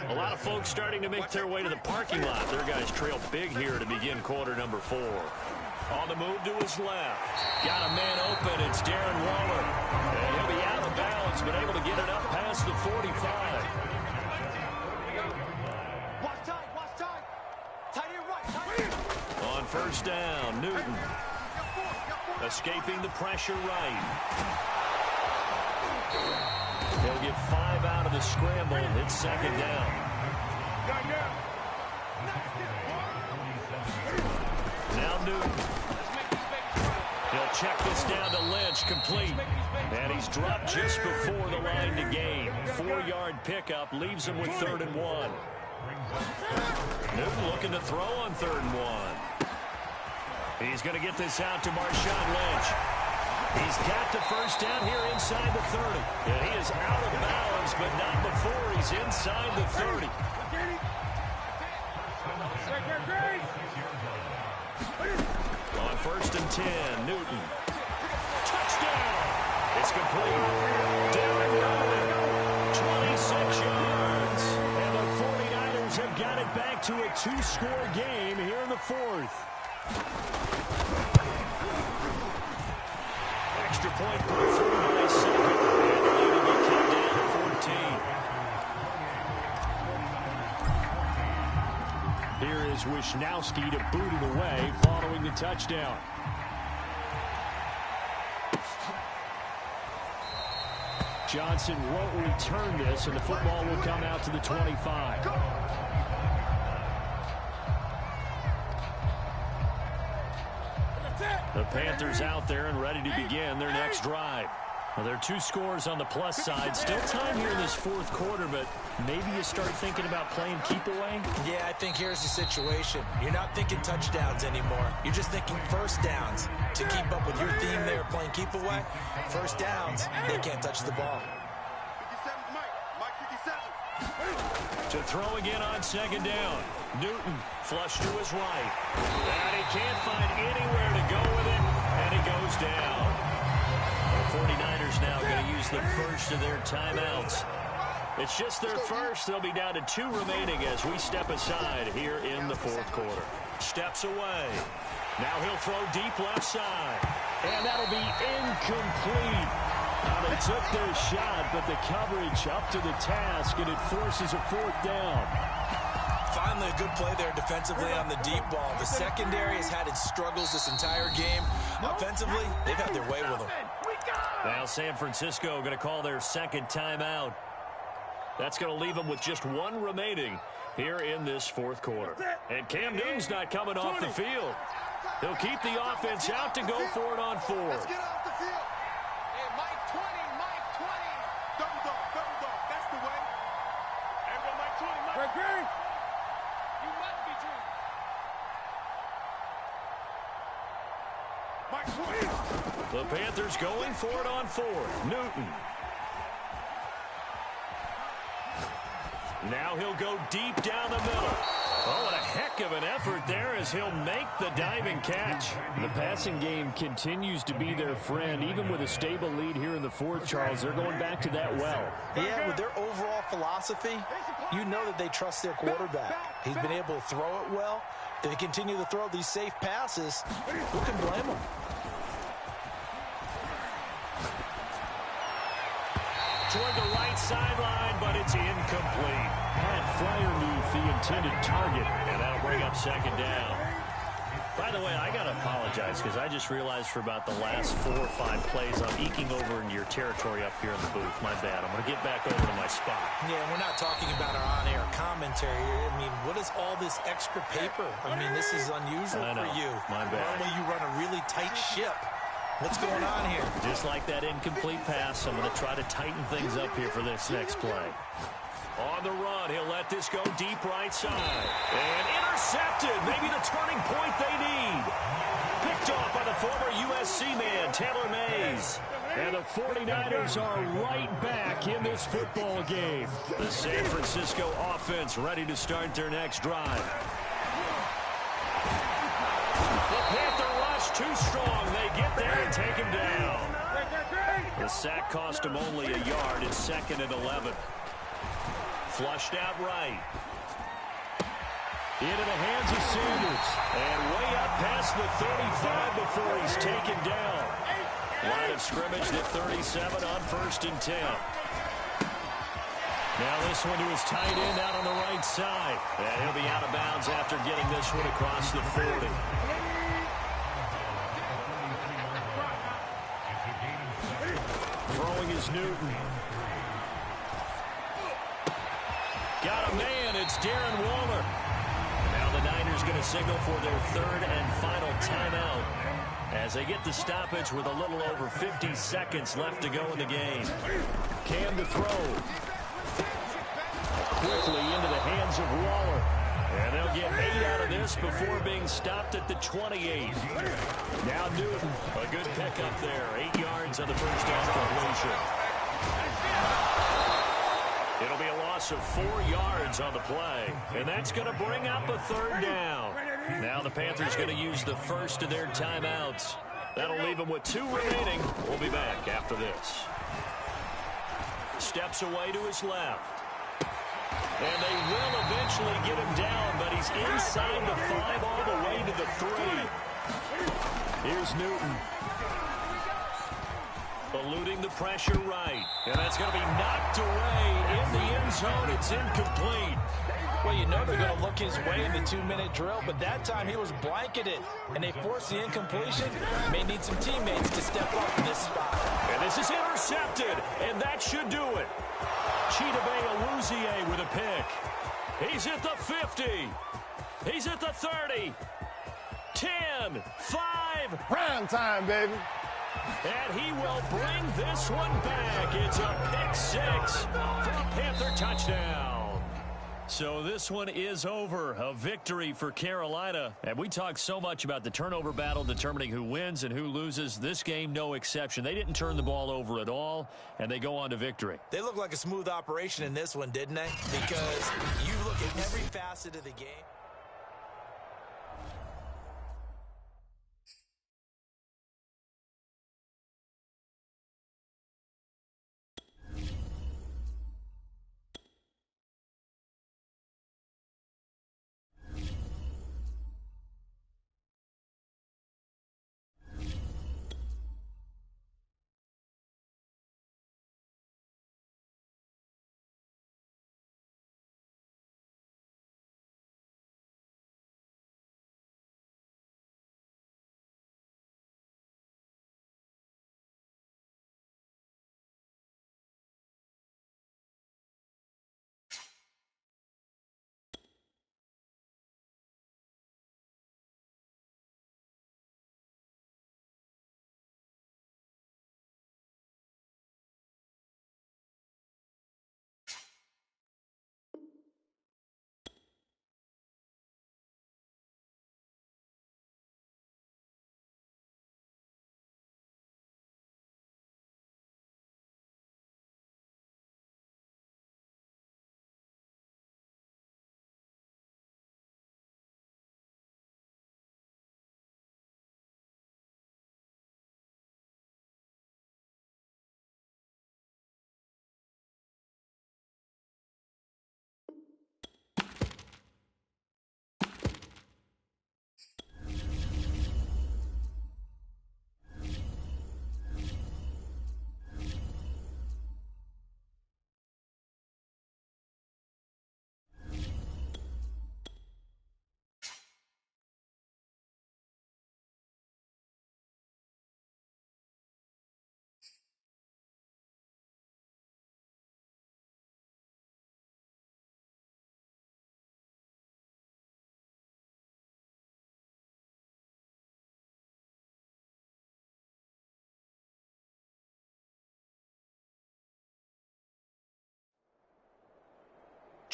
A lot of folks starting to make their way to the parking lot. Their guys trail big here to begin quarter number 4. On the move to his left. Got a man open. It's Darren Waller. And he'll be out of bounds, but able to get it up past the 45. On first down, Newton. Escaping the pressure right. He'll get 5 out of the scramble. It's second down. Now Newton. He'll check this down to Lynch, complete. And he's dropped just before the line to gain. 4-yard pickup leaves him with 3rd and 1. Newton looking to throw on 3rd and 1. He's going to get this out to Marshawn Lynch. He's got the first down here inside the 30. And he is out of bounds, but not before he's inside the 30. On first and 10, Newton. Touchdown! It's complete. Darren Waller, 26 yards. And the 49ers have got it back to a 2-score game here in the 4th. Extra point put through by Second. And the lead will be cut down to 14. Here is Wisnowski to boot it away following the touchdown. Johnson won't return this, and the football will come out to the 25. The Panthers out there and ready to begin their next drive. Well, there are 2 scores on the plus side. Still time here in this 4th quarter, but maybe you start thinking about playing keep away? Yeah, I think here's the situation. You're not thinking touchdowns anymore. You're just thinking first downs. To keep up with your theme there, playing keep away, first downs, they can't touch the ball. 57, Mike 57. To throw again on second down. Newton flush to his right. And he can't find anywhere to go with it, and he goes down. Panthers now going to use the first of their timeouts. It's just their first. They'll be down to 2 remaining as we step aside here in the fourth quarter. Steps away. Now he'll throw deep left side. And that'll be incomplete. They took their shot, but the coverage up to the task, and it forces a 4th down. Finally, a good play there defensively on the deep ball. The secondary has had its struggles this entire game. Offensively, they've had their way with them. Now San Francisco going to call their second timeout. That's going to leave them with just 1 remaining here in this fourth quarter. And Cam Newton's not coming off the field. He'll keep the offense out to go for it on 4. Let's get off the field. Hey, Mike 20, Mike 20. Double dog, that's the way. Everyone, Mike 20, Mike. Green. You must be dreaming. Mike 20. The Panthers going for it on 4. Newton. Now he'll go deep down the middle. Oh, what a heck of an effort there as he'll make the diving catch. The passing game continues to be their friend. Even with a stable lead here in the fourth, Charles, they're going back to that well. Yeah, with their overall philosophy, you know that they trust their quarterback. He's been able to throw it well. If they continue to throw these safe passes, who can blame them? Toward the right sideline, but it's incomplete. Pat Fryermuth, the intended target. And that'll bring up second down. By the way, I got to apologize because I just realized for about the last 4 or 5 plays I'm eking over into your territory up here in the booth. My bad. I'm going to get back over to my spot. Yeah, we're not talking about our on-air commentary here. I mean, what is all this extra paper? I mean, this is unusual for you. My bad. Normally you run a really tight ship. What's going on here? Just like that incomplete pass, I'm going to try to tighten things up here for this next play. On the run, he'll let this go deep right side. And intercepted. Maybe the turning point they need. Picked off by the former USC man, Taylor Mays. And the 49ers are right back in this football game. The San Francisco offense ready to start their next drive. The Panther rush too strong. They get there and take him down. The sack cost him only a yard. It's 2nd and 11. Flushed out right. Into the hands of Sanders. And way up past the 35 before he's taken down. Line of scrimmage at 37 on 1st and 10. Now this one to his tight end out on the right side. And he'll be out of bounds after getting this one across the 40. Throwing is Newton. Got a man. It's Darren Waller. Now the Niners going to signal for their 3rd and final timeout as they get the stoppage with a little over 50 seconds left to go in the game. Cam to throw. Quickly into the hands of Waller. And they'll get 8 out of this before being stopped at the 28. Now Newton. A good pickup there. 8 yards on the first down completion. It'll be a loss of 4 yards on the play. And that's going to bring up a 3rd down. Now the Panthers going to use the first of their timeouts. That'll leave them with 2 remaining. We'll be back after this. Steps away to his left. And they will eventually get him down, but he's inside the 5 all the way to the 3. Here's Newton. Eluding the pressure right. And that's going to be knocked away in the end zone. It's incomplete. Well, you know they're going to look his way in the 2-minute drill, but that time he was blanketed, and they forced the incompletion. May need some teammates to step up in this spot. And this is intercepted, and that should do it. Chidobe Awuzie with a pick. He's at the 50. He's at the 30. 10, 5. Prime time, baby. And he will bring this one back. It's a pick 6 for a Panther touchdown. So this one is over. A victory for Carolina. And we talked so much about the turnover battle determining who wins and who loses. This game, no exception. They didn't turn the ball over at all, and they go on to victory. They look like a smooth operation in this one, didn't they? Because you look at every facet of the game.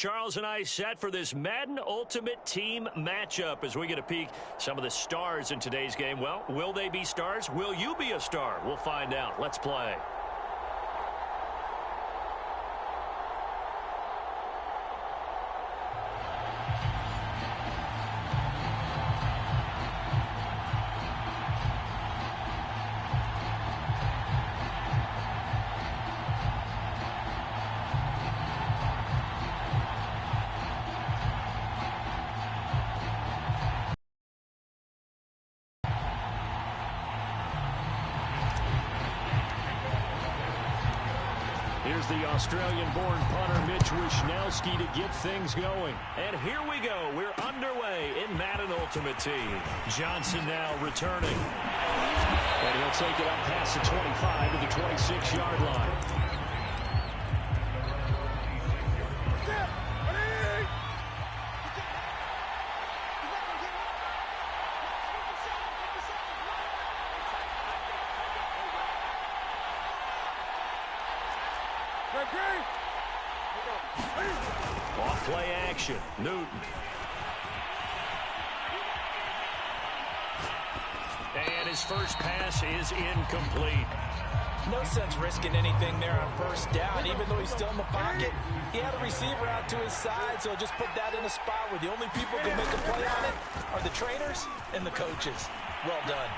Charles and I set for this Madden Ultimate Team matchup as we get a peek some of the stars in today's game. Well, will they be stars? Will you be a star? We'll find out. Let's play. Here's the Australian-born punter Mitch Wishnowsky to get things going. And here we go. We're underway in Madden Ultimate Team. Johnson now returning. And he'll take it up past the 25 to the 26-yard line. Off play action. Newton. And his first pass is incomplete. No sense risking anything there on first down. Even though he's still in the pocket, he had a receiver out to his side, so just put that in a spot where the only people who can make a play on it are the trainers and the coaches. Well done.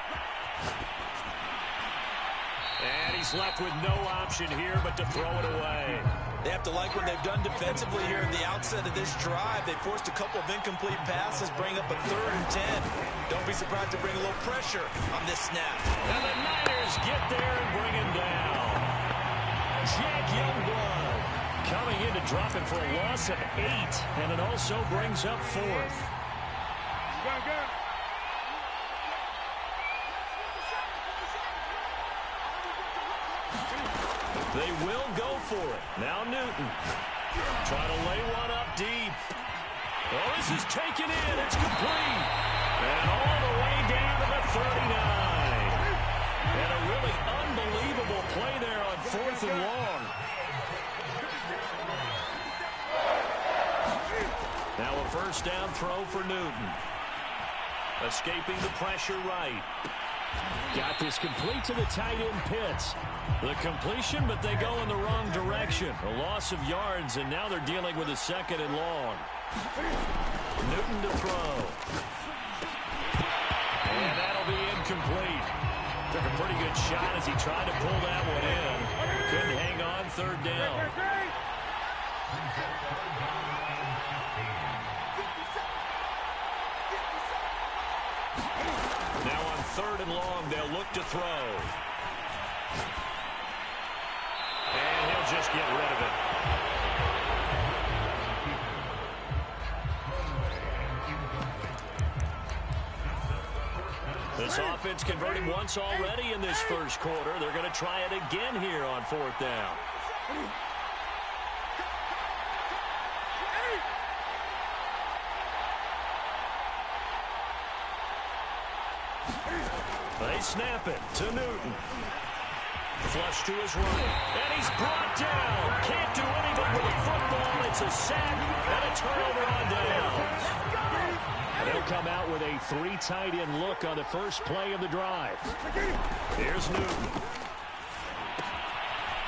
And he's left with no option here but to throw it away. They have to like what they've done defensively here at the outset of this drive. They forced a couple of incomplete passes, bring up a 3rd and 10. Don't be surprised to bring a little pressure on this snap. And the Niners get there and bring him down. Jack Youngblood coming in to drop him for a loss of 8, and it also brings up 4th. They will go for it. Now Newton. Trying to lay one up deep. Oh, this is taken in. It's complete. And all the way down to the 39. And a really unbelievable play there on 4th and long. Now a first down throw for Newton. Escaping the pressure right. Got this complete to the tight end Pitts. The completion, but they go in the wrong direction. A loss of yards, and now they're dealing with a 2nd and long. Newton to throw. And that'll be incomplete. Took a pretty good shot as he tried to pull that one in. Couldn't hang on 3rd down. Now on 3rd and long, they'll look to throw. And he'll just get rid of it. This offense converting once already in this first quarter. They're going to try it again here on 4th down. They snap it to Newton. Flush to his right. And he's brought down. Can't do anything with the football. It's a sack and a turnover on downs. They'll come out with a 3 tight end look on the first play of the drive. Here's Newton.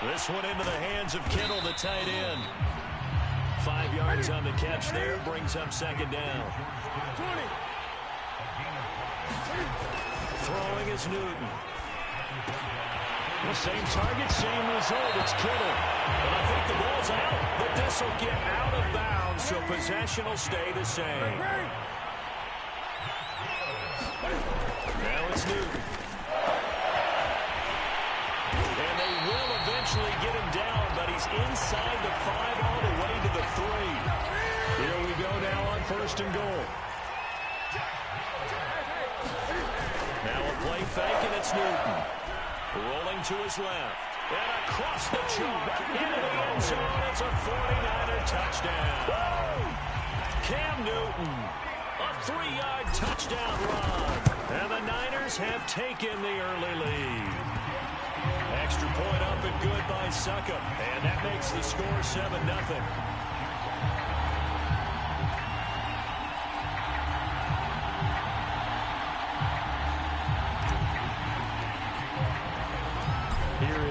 This one into the hands of Kittle, the tight end. 5 yards on the catch there. Brings up 2nd down. Throwing is Newton. The same target, same result. It's Kittle. But I think the ball's out. But this will get out of bounds, so possession will stay the same. Now it's Newton. And they will eventually get him down, but he's inside the 5 all the way to the 3. Here we go now on 1st and goal. Now a play fake, and it's Newton. Rolling to his left. And across the chalk. Into the end zone. It's a 49er touchdown. Cam Newton. A 3-yard touchdown run. And the Niners have taken the early lead. Extra point up and good by Succop. And that makes the score 7-0.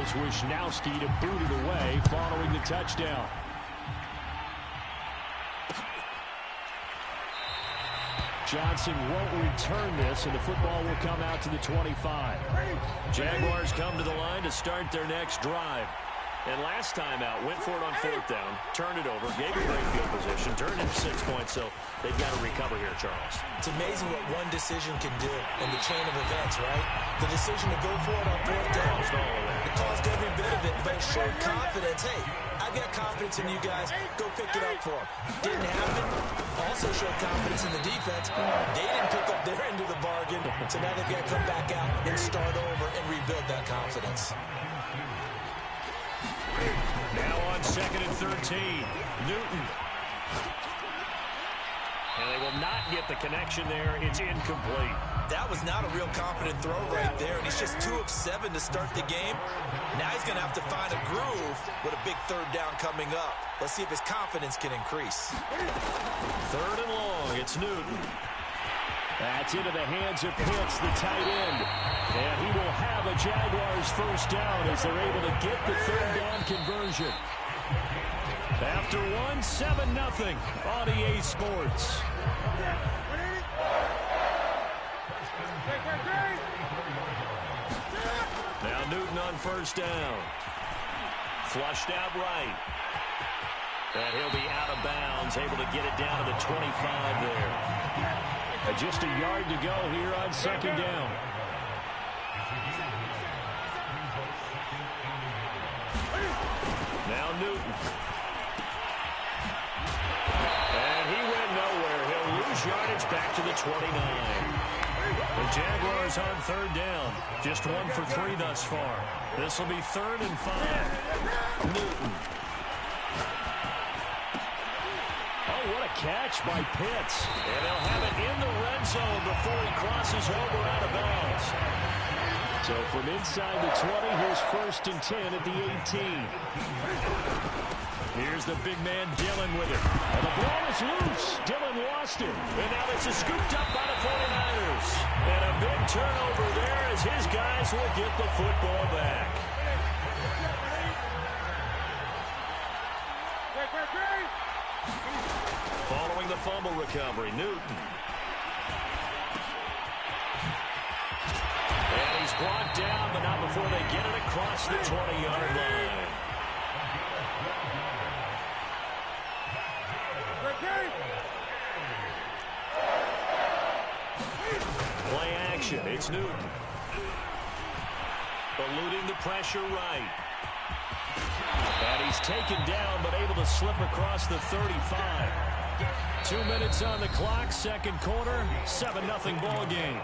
is Wisnowski to boot it away following the touchdown. Johnson won't return this, and the football will come out to the 25. Jaguars come to the line to start their next drive. And last time out, went for it on fourth down, turned it over, gave it great field position, turned into 6 points, so they've got to recover here, Charles. It's amazing what one decision can do in the chain of events, right? The decision to go for it on fourth down. It caused every bit of it, but it showed confidence. Hey, I've got confidence in you guys. Go pick it up for them. Didn't happen. Also showed confidence in the defense. They didn't pick up their end of the bargain, so now they've got to come back out and start over and rebuild that confidence. Now on 2nd and 13, Newton. And they will not get the connection there. It's incomplete. That was not a real confident throw right there, and he's just 2 of 7 to start the game. Now he's going to have to find a groove with a big third down coming up. Let's see if his confidence can increase. 3rd and long, it's Newton. That's into the hands of Pitts, the tight end. And he will have a Jaguars first down as they're able to get the third down conversion. After 1, 7-0 on EA Sports. Now Newton on first down. Flushed out right. And he'll be out of bounds, able to get it down to the 25 there. Just a yard to go here on 2nd down. Now Newton. And he went nowhere. He'll lose yardage back to the 29. The Jaguars on 3rd down. Just 1 for 3 thus far. This will be 3rd and 5. Newton. What a catch by Pitts. And they'll have it in the red zone before he crosses over out of bounds. So from inside the 20, here's 1st and 10 at the 18. Here's the big man Dillon with it. And the ball is loose. Dillon lost it. And now this is scooped up by the 49ers. And a big turnover there as his guys will get the football back. Following the fumble recovery, Newton. And he's brought down, but not before they get it across the 20-yard line. Play action, it's Newton. Eluding the pressure right. And he's taken down, but able to slip across the 35. 2 minutes on the clock, 2nd quarter, 7-0 ball game.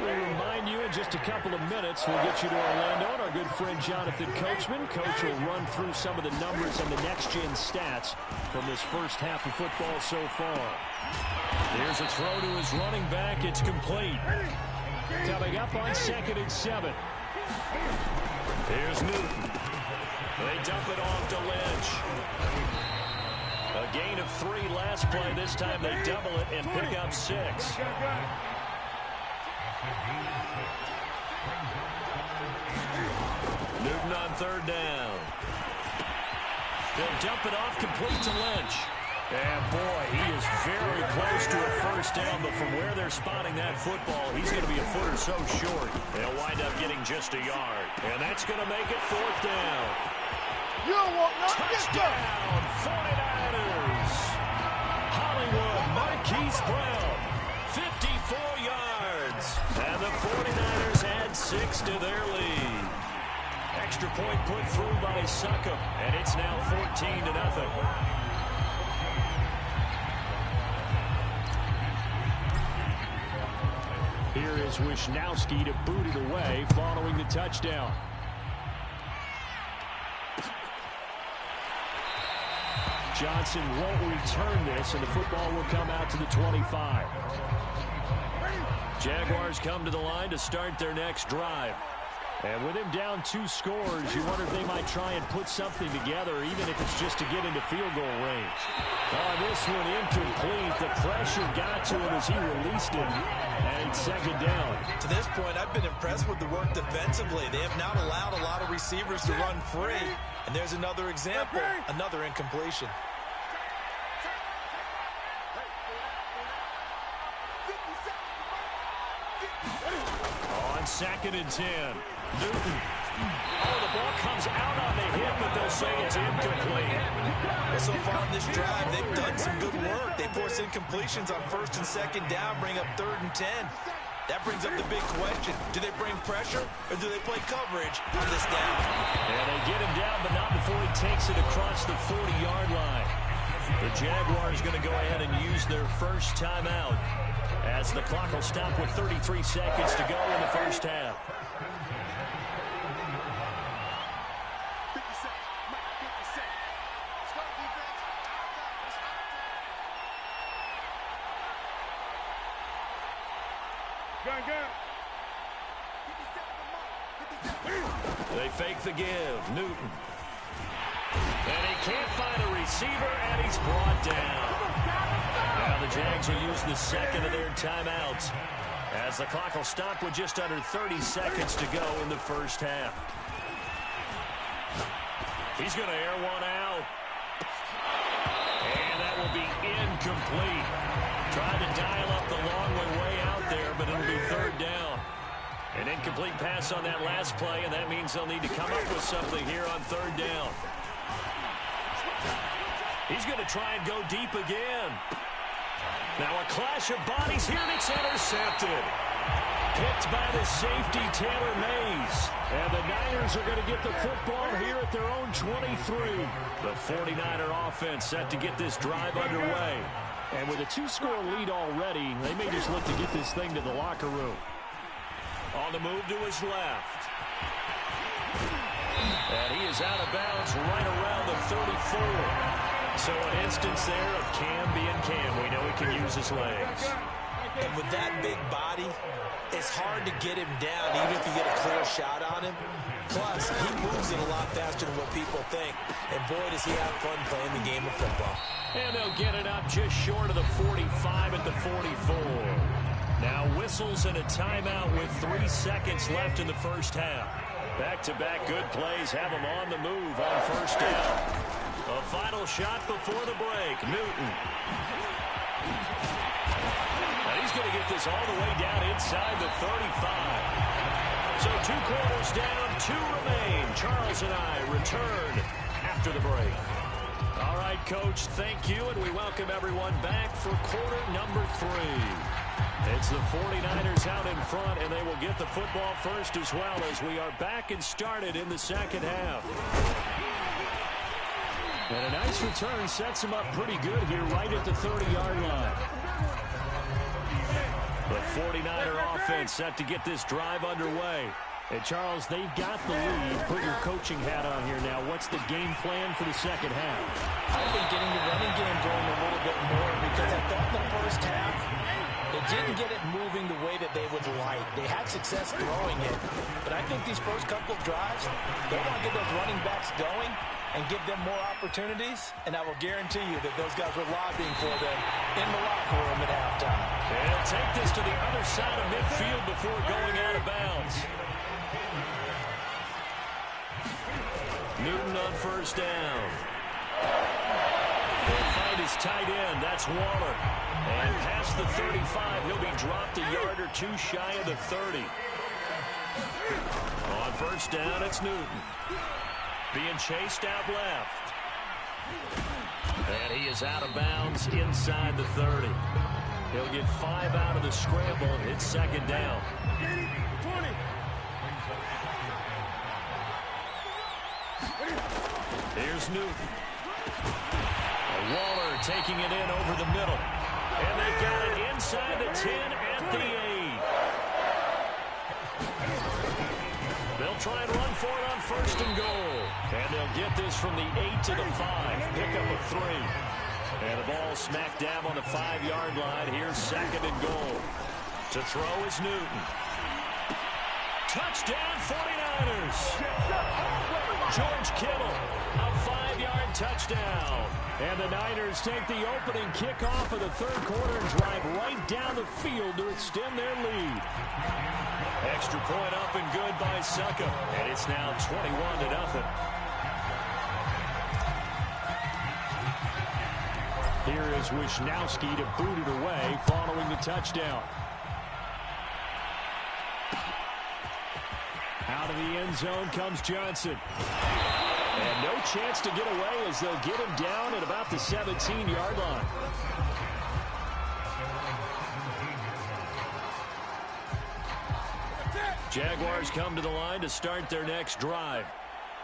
We'll remind you in just a couple of minutes, we'll get you to Orlando and our good friend Jonathan Coachman. Coach will run through some of the numbers and the next-gen stats from this first half of football so far. Here's a throw to his running back. It's complete. Coming up on 2nd and 7. Here's Newton. They dump it off to Lynch. A gain of 3 last play. This time they double it and pick up 6. Newton on 3rd down. They'll dump it off complete to Lynch. And boy, he is very close to a first down, but from where they're spotting that football, he's going to be a foot or so short. They'll wind up getting just a yard. And that's going to make it 4th down. You don't want nothing. Touchdown, 49ers. Hollywood, Marquise Brown, 54 yards. And the 49ers add 6 to their lead. Extra point put through by Succop, and it's now 14-0. Here is Wisnowski to boot it away following the touchdown. Johnson won't return this, and the football will come out to the 25. Jaguars come to the line to start their next drive. And with him down 2 scores, you wonder if they might try and put something together, even if it's just to get into field goal range. Oh, this one incomplete. The pressure got to him as he released him. And great second down. To this point, I've been impressed with the work defensively. They have not allowed a lot of receivers to run free. And there's another example, another incompletion. On 2nd and 10, Newton. Oh, the ball comes out on the hit, but they'll say it's incomplete. Well, so far in this drive, they've done some good work. They force incompletions on 1st and 2nd down, bring up 3rd and 10. That brings up the big question. Do they bring pressure, or do they play coverage on this down? And they get him down, but not before he takes it across the 40-yard line. The Jaguars going to go ahead and use their first timeout, as the clock will stop with 33 seconds to go in the first half. They fake the give. Newton. And he can't find a receiver, and he's brought down. Now the Jags will use the second of their timeouts, as the clock will stop with just under 30 seconds to go in the first half. He's going to air one out. And that will be incomplete. Tried to dial up the long way out there, but it'll be 3rd down. An incomplete pass on that last play, and that means they'll need to come up with something here on 3rd down. He's going to try and go deep again. Now a clash of bodies here, and it's intercepted. Picked by the safety, Taylor Mays. And the Niners are going to get the football here at their own 23. The 49er offense set to get this drive underway. And with a 2-score lead already, they may just look to get this thing to the locker room. On the move to his left. And he is out of bounds right around the 34. So an instance there of Cam being Cam. We know he can use his legs. And with that big body, it's hard to get him down, even if you get a clear shot on him. Plus, he moves it a lot faster than what people think. And boy, does he have fun playing the game of football. And they'll get it up just short of the 45 at the 44. Now whistles and a timeout with 3 seconds left in the first half. Back-to-back good plays have them on the move on 1st down. A final shot before the break. Newton. And he's going to get this all the way down inside the 35. So 2 quarters down, 2 remain. Charles and I return after the break. All right, Coach, thank you, and we welcome everyone back for quarter number 3. It's the 49ers out in front, and they will get the football first as well, as we are back and started in the second half. And a nice return sets them up pretty good here right at the 30-yard line. The 49er offense set to get this drive underway. And, Charles, they've got the lead. Put your coaching hat on here now. What's the game plan for the second half? I think getting the running game going a little bit more, because I thought the first half, they didn't get it moving the way that they would like. They had success throwing it, but I think these first couple of drives, they want to get those running backs going and give them more opportunities, and I will guarantee you that those guys were lobbying for them in the locker room at halftime. And take this to the other side of midfield before going out of bounds. Newton on 1st down. They'll find his tight end. That's Waller. And past the 35, he'll be dropped a yard or 2 shy of the 30. On 1st down, it's Newton. Being chased out left. And he is out of bounds inside the 30. He'll get 5 out of the scramble. It's 2nd down. Here's Newton. Waller taking it in over the middle. And they've got it inside the 10 at the 8. They'll try and run for it on 1st and goal. And they'll get this from the 8 to the 5. Pick up a 3. And the ball smack dab on the 5-yard line. Here's 2nd and goal. To throw is Newton. Touchdown 49ers. George Kittle, a 5-yard touchdown. And the Niners take the opening kickoff of the third quarter and drive right down the field to extend their lead. Extra point up and good by Succa. And it's now 21-0. Here is Wisnowski to boot it away following the touchdown. Out of the end zone comes Johnson. And no chance to get away as they'll get him down at about the 17-yard line. Jaguars come to the line to start their next drive.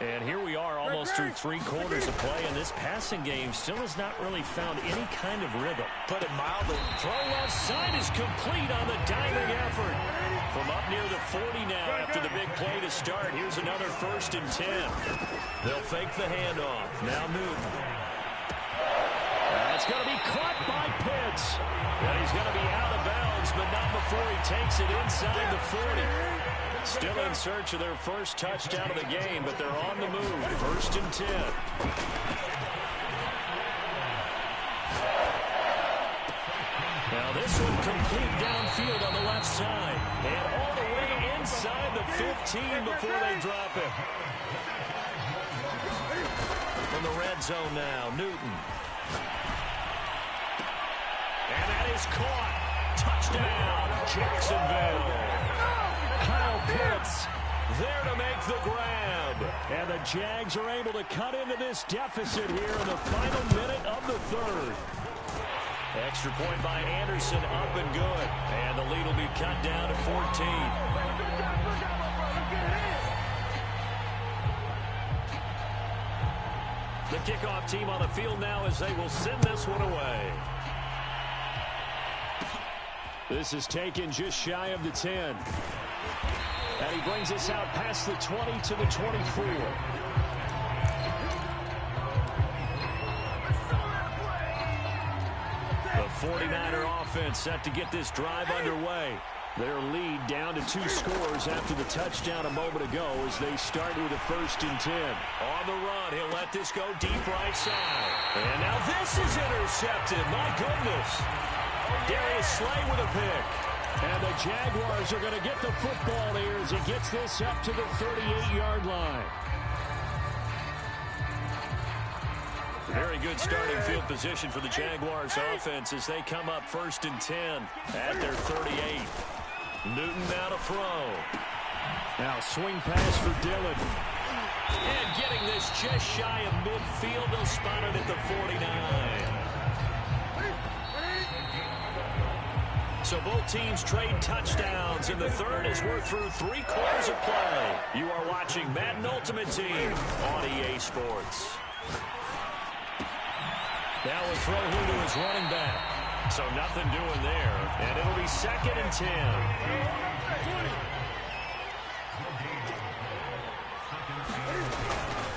And here we are almost through 3 quarters of play, and this passing game still has not really found any kind of rhythm. Put it mildly. Throw left side is complete on the diving effort. From up near the 40 now after the big play to start. Here's another 1st and 10. They'll fake the handoff. Now Newton. That's going to be caught by Pitts. And he's going to be out of bounds, but not before he takes it inside the 40. Still in search of their first touchdown of the game, but they're on the move. 1st and 10. Now this one complete downfield on the left side. And all the way inside the 15 before they drop it. From the red zone now, Newton. And that is caught. Touchdown, Jacksonville. Kyle Pitts there to make the grab. And the Jags are able to cut into this deficit here in the final minute of the third. Extra point by Anderson, up and good. And the lead will be cut down to 14. The kickoff team on the field now as they will send this one away. This is taken just shy of the 10. And he brings us out past the 20 to the 24. The 49er offense set to get this drive underway. Their lead down to 2 scores after the touchdown a moment ago as they start with a 1st and 10. On the run, he'll let this go deep right side. And now this is intercepted. My goodness. Darius Slay with a pick. And the Jaguars are going to get the football here as he gets this up to the 38-yard line. Very good starting field position for the Jaguars offense as they come up 1st and 10 at their 38. Newton now to throw. Now swing pass for Dillon. And getting this just shy of midfield. They'll spot it at the 49. So both teams trade touchdowns, and the third as we're through 3 quarters of play. You are watching Madden Ultimate Team on EA Sports. Now we'll throw who to his running back. So nothing doing there, and it'll be 2nd and 10.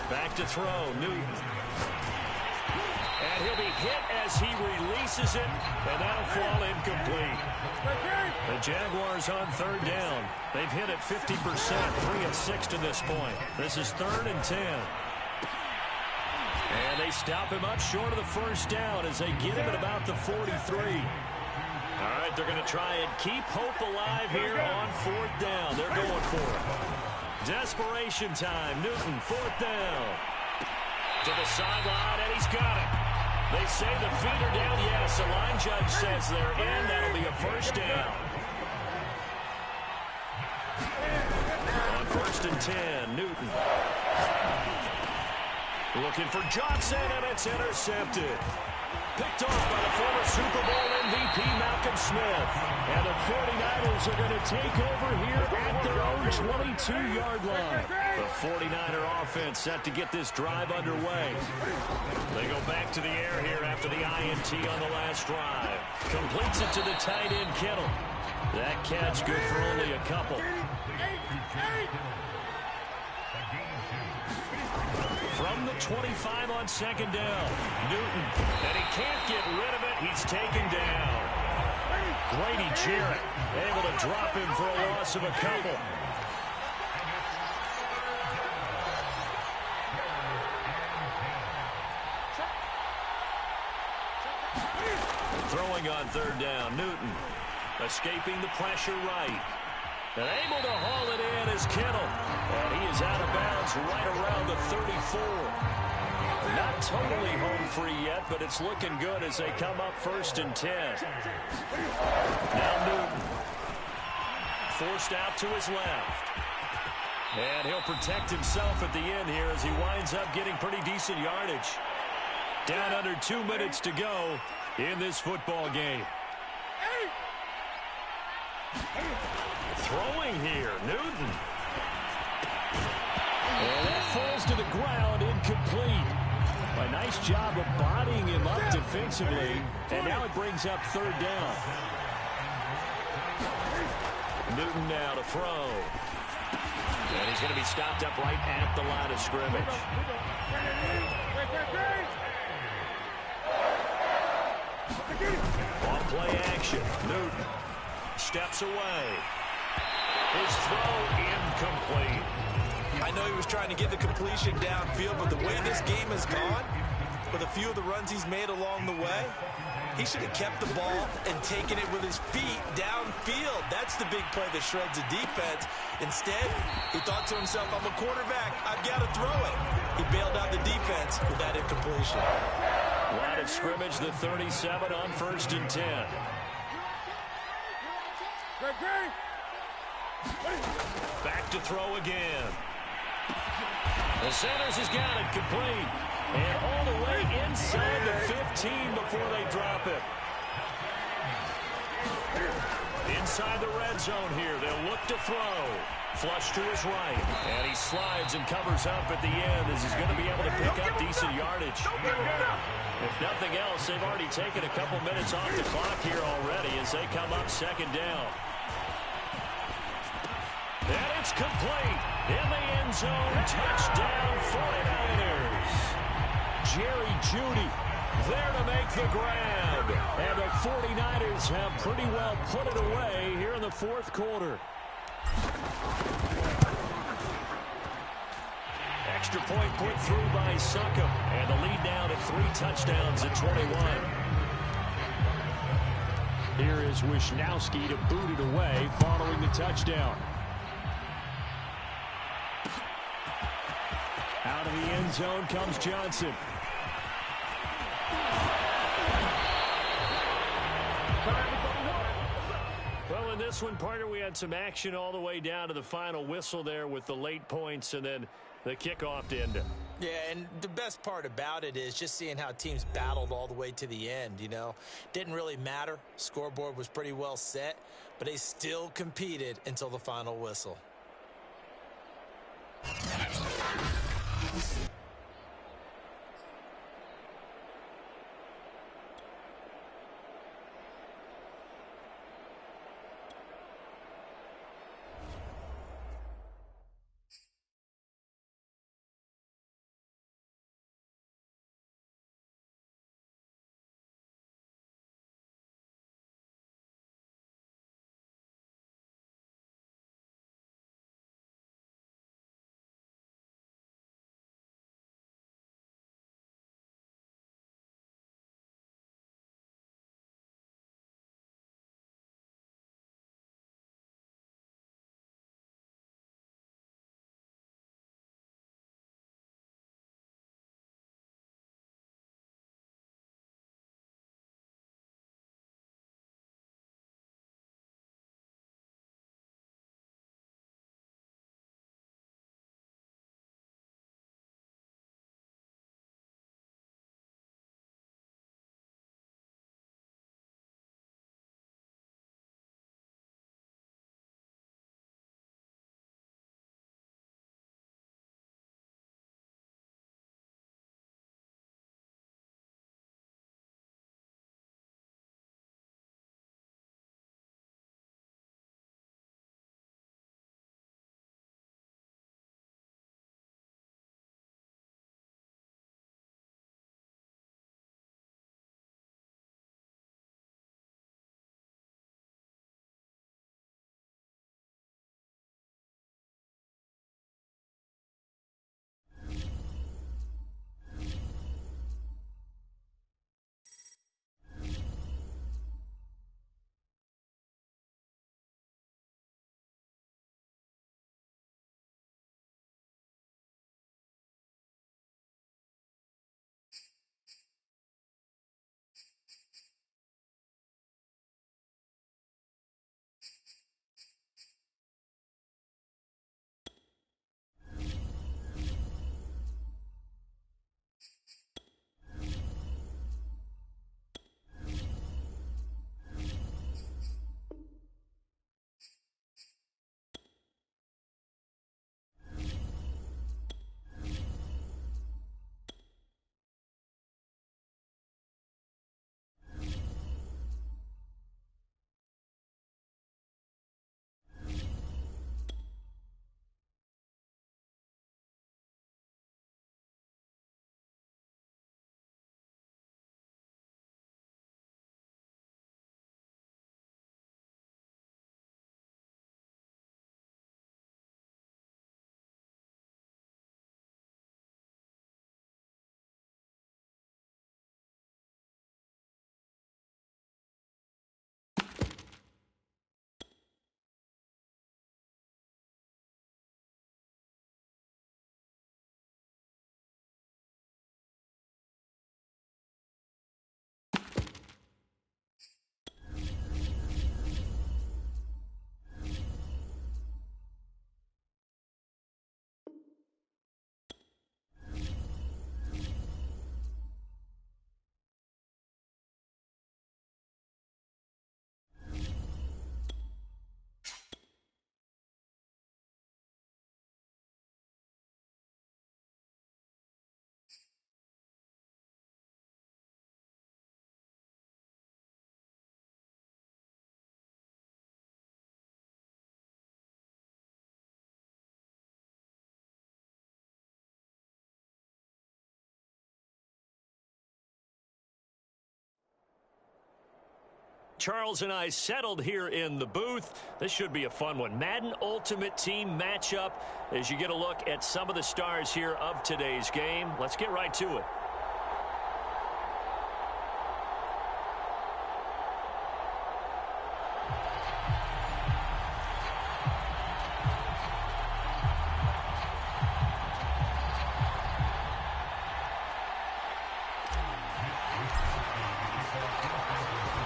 Back to throw, Newton. And he'll be hit as he releases it, and that'll fall incomplete. The Jaguars on 3rd down. They've hit it 50%, 3 of 6 to this point. This is 3rd and 10. And they stop him up short of the 1st down as they get him at about the 43. All right, they're going to try and keep hope alive here on 4th down. They're going for it. Desperation time. Newton, 4th down. To the sideline, and he's got it. They say the feet are down. Yes, the line judge says they're in. That'll be a 1st down. On 1st and 10, Newton. Looking for Johnson, and it's intercepted. Picked off by the former Super Bowl MVP, Malcolm Smith. And the 49ers are going to take over here at their own 22-yard line. The 49er offense set to get this drive underway. They go back to the air here after the INT on the last drive. Completes it to the tight end, Kittle. That catch good for only a couple. From the 25 on 2nd down, Newton, and he can't get rid of it. He's taken down. Grady Jarrett able to drop him for a loss of a couple. throwing on third down. Newton escaping the pressure right. And able to haul it in is Kittle. And he is out of bounds right around the 34. Not totally home free yet, but it's looking good as they come up 1st and 10. Now Newton. Forced out to his left. And he'll protect himself at the end here as he winds up getting pretty decent yardage. Down under 2 minutes to go in this football game. Throwing here, Newton. And that falls to the ground, incomplete. A nice job of bodying him up defensively, and now it brings up 3rd down. Newton now to throw. And he's going to be stopped up right at the line of scrimmage. On play action, Newton steps away. His throw incomplete. I know he was trying to get the completion downfield, but the way this game has gone, with a few of the runs he's made along the way, he should have kept the ball and taken it with his feet downfield. That's the big play that shreds the defense. Instead, he thought to himself, I'm a quarterback. I've got to throw it. He bailed out the defense with that incompletion. Line of scrimmage, the 37 on 1st and 10. Back to throw again. The Sanders has got it complete. And all the way inside the 15 before they drop it. Inside the red zone here. They'll look to throw. Flush to his right. And he slides and covers up at the end as he's going to be able to pick up decent yardage. If nothing else, they've already taken a couple minutes off the clock here already as they come up 2nd down. And it's complete. In the end zone. Touchdown 49ers. Jerry Jeudy there to make the grab. And the 49ers have pretty well put it away here in the 4th quarter. Extra point put through by Succop. And the lead down to 3 touchdowns at 21. Here is Wisnowski to boot it away following the touchdown. Out of the end zone comes Johnson. Well, in this one, partner, we had some action all the way down to the final whistle there with the late points and then the kickoff to end it. Yeah, and the best part about it is just seeing how teams battled all the way to the end, you know. Didn't really matter. Scoreboard was pretty well set, but they still competed until the final whistle. Charles and I settled here in the booth. This should be a fun one. Madden Ultimate Team matchup as you get a look at some of the stars here of today's game. Let's get right to it.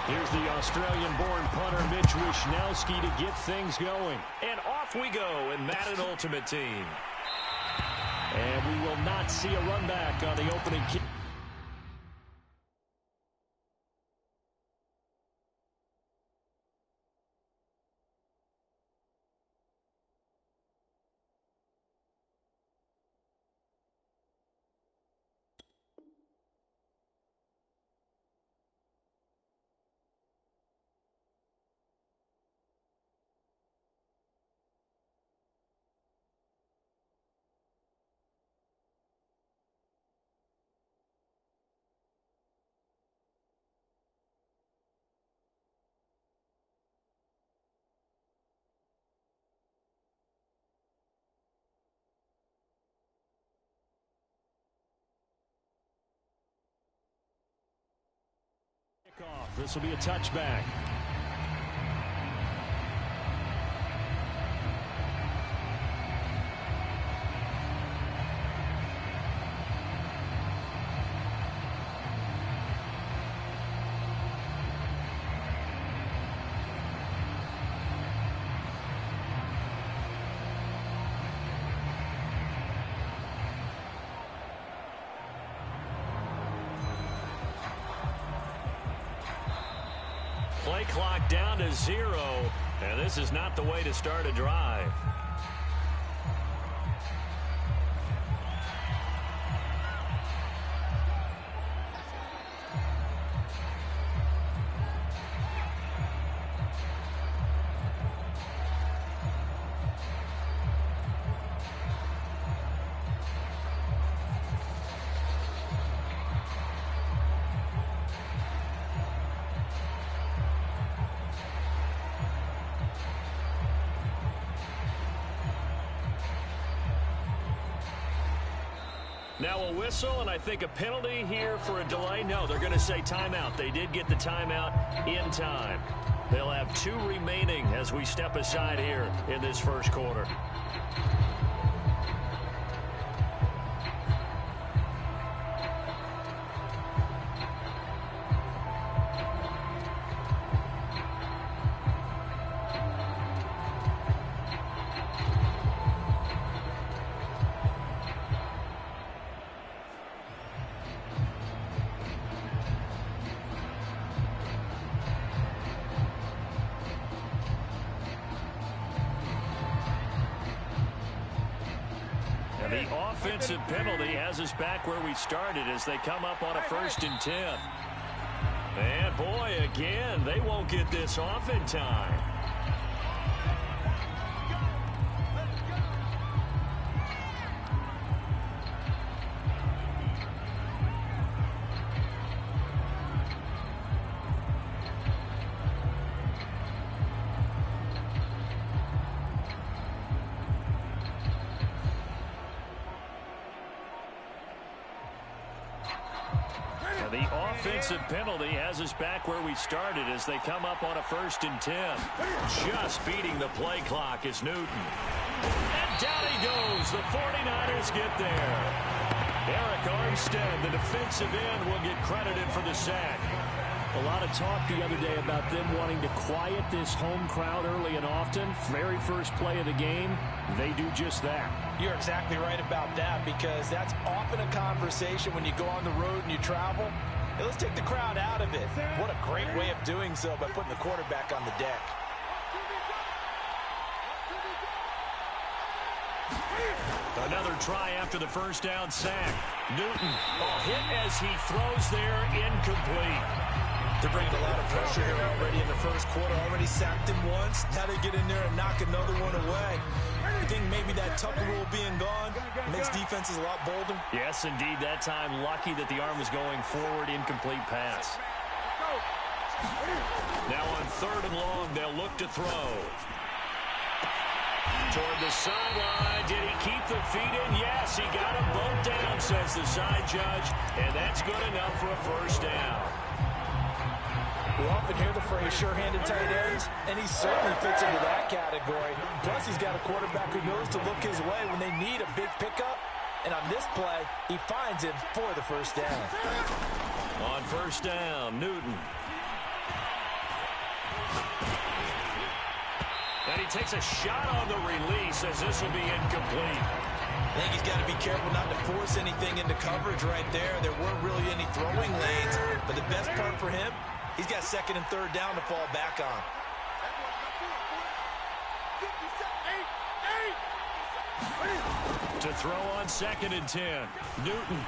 Here's the Australian-born punter Mitch Wishnowsky to get things going. And off we go in Madden Ultimate Team. And we will not see a run back on the opening kick. This will be a touchback. Play clock down to 0, and this is not the way to start a drive. Now a whistle, and I think a penalty here for a delay. No, they're going to say timeout. They did get the timeout in time. They'll have 2 remaining as we step aside here in this first quarter. The offensive penalty has us back where we started as they come up on a 1st and 10. And boy, again, they won't get this off in time. The offensive penalty has us back where we started as they come up on a 1st and 10. Just beating the play clock is Newton. And down he goes. The 49ers get there. Eric Armstead, the defensive end, will get credited for the sack. A lot of talk the other day about them wanting to quiet this home crowd early and often. Very first play of the game, they do just that. You're exactly right about that, because that's often a conversation when you go on the road and you travel. Hey, let's take the crowd out of it. What a great way of doing so by putting the quarterback on the deck. Another try after the first down sack. Newton, a hit as he throws there, incomplete. They're bringing a lot of pressure here already in the first quarter. Already sacked him once. Now they get in there and knock another one away. I think maybe that Tucker rule being gone makes defenses a lot bolder. Yes, indeed. That time, lucky that the arm was going forward. Incomplete pass. Now on 3rd and long, they'll look to throw. Toward the sideline. Did he keep the feet in? Yes, he got them both down, says the side judge. And that's good enough for a first down. We often hear the phrase sure-handed tight ends, and he certainly fits into that category. Plus, he's got a quarterback who knows to look his way when they need a big pickup. And on this play, he finds him for the first down. On first down, Newton. And he takes a shot on the release as this will be incomplete. I think he's got to be careful not to force anything into coverage right there. There weren't really any throwing lanes. But the best part for him, he's got 2nd and 3rd down to fall back on. To throw on 2nd and 10. Newton.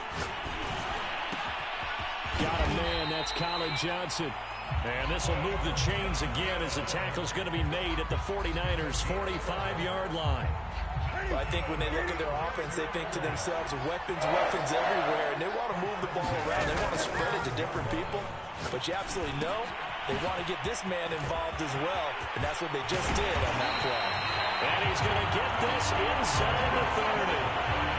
Got a man. That's Colin Johnson. And this will move the chains again as the tackle's going to be made at the 49ers' 45-yard line. Well, I think when they look at their offense, they think to themselves, weapons everywhere, and they want to move the ball around. They want to spread it to different people. But you absolutely know they want to get this man involved as well, and that's what they just did on that play. And he's going to get this inside the 30.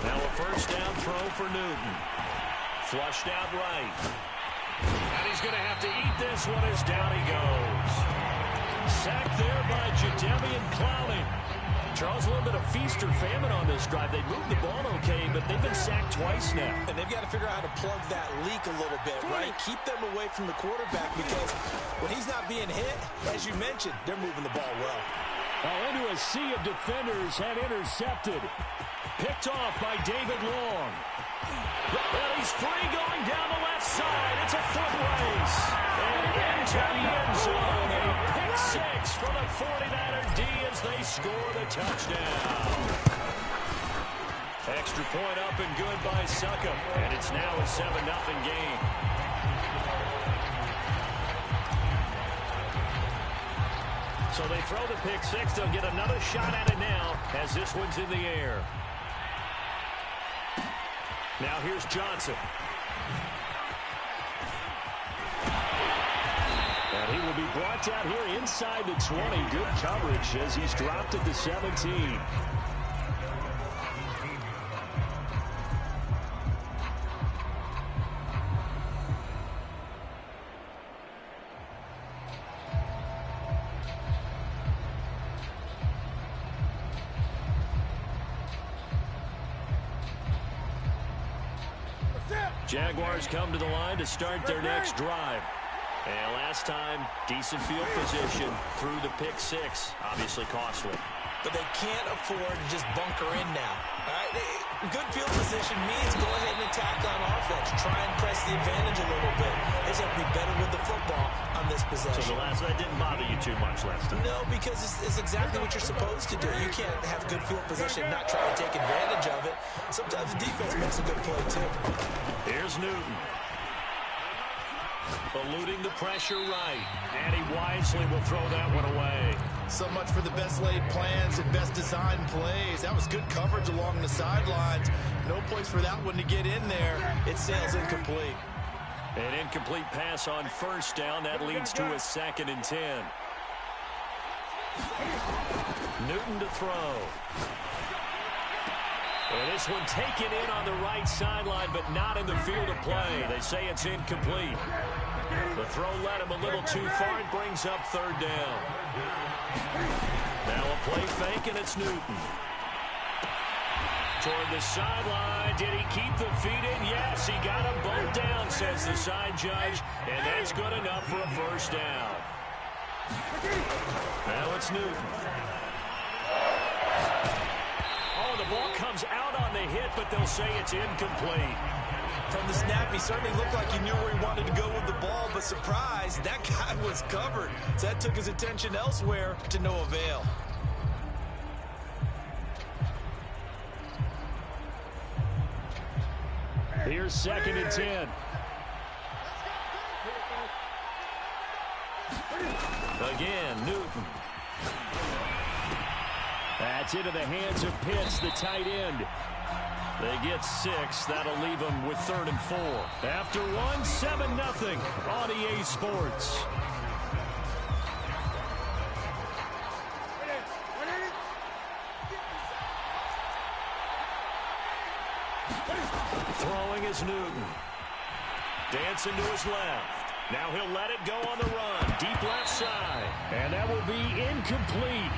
Now a first down throw for Newton. Flushed out right. And he's going to have to eat this one as down he goes. Sacked there by Jadeveon Clowney. Charles, a little bit of feast or famine on this drive. They moved the ball okay, but they've been sacked twice now. And they've got to figure out how to plug that leak a little bit, right? Keep them away from the quarterback because when he's not being hit, as you mentioned, they're moving the ball well. Into a sea of defenders and intercepted. Picked off by David Long. Well, he's free going down the left side. It's a foot race. And into the end zone. A pick 6 for the 49er D as they score the touchdown. Extra point up and good by Succop. And it's now a 7-0 game. So they throw the pick 6. They'll get another shot at it now as this one's in the air. Now here's Johnson. And he will be brought down here inside the 20. Good coverage as he's dropped at the 17. Jaguars come to the line to start their next drive. And last time, decent field position through the pick 6. Obviously costly. But they can't afford to just bunker in now. All right? Good field position means go ahead and attack on offense. Try and press the advantage a little bit. They just have to be better with the football on this possession. So that didn't bother you too much last time? No, because it's exactly what you're supposed to do. You can't have good field position and not try to take advantage of it. Sometimes the defense makes a good play, too. Here's Newton. Eluding the pressure right. And he wisely will throw that one away. So much for the best laid plans and best designed plays. That was good coverage along the sidelines. No place for that one to get in there. It sails incomplete. An incomplete pass on first down. That leads to a 2nd and 10. Newton to throw. And this one taken in on the right sideline, but not in the field of play. They say it's incomplete. The throw led him a little too far. It brings up 3rd down. Now a play fake, and it's Newton. Toward the sideline. Did he keep the feet in? Yes, he got them both down, says the side judge. And that's good enough for a first down. Now it's Newton. Oh, the ball comes out on the hit, but they'll say it's incomplete. From the snap, he certainly looked like he knew where he wanted to go with the ball, but surprise, that guy was covered. So that took his attention elsewhere to no avail. Here's 2nd and 10. Again, Newton. That's into the hands of Pitts, the tight end. They get 6. That'll leave them with 3rd and 4. After one, 7-0 on EA Sports. Throwing is Newton. Dancing to his left. Now he'll let it go on the run. Deep left side. And that will be incomplete.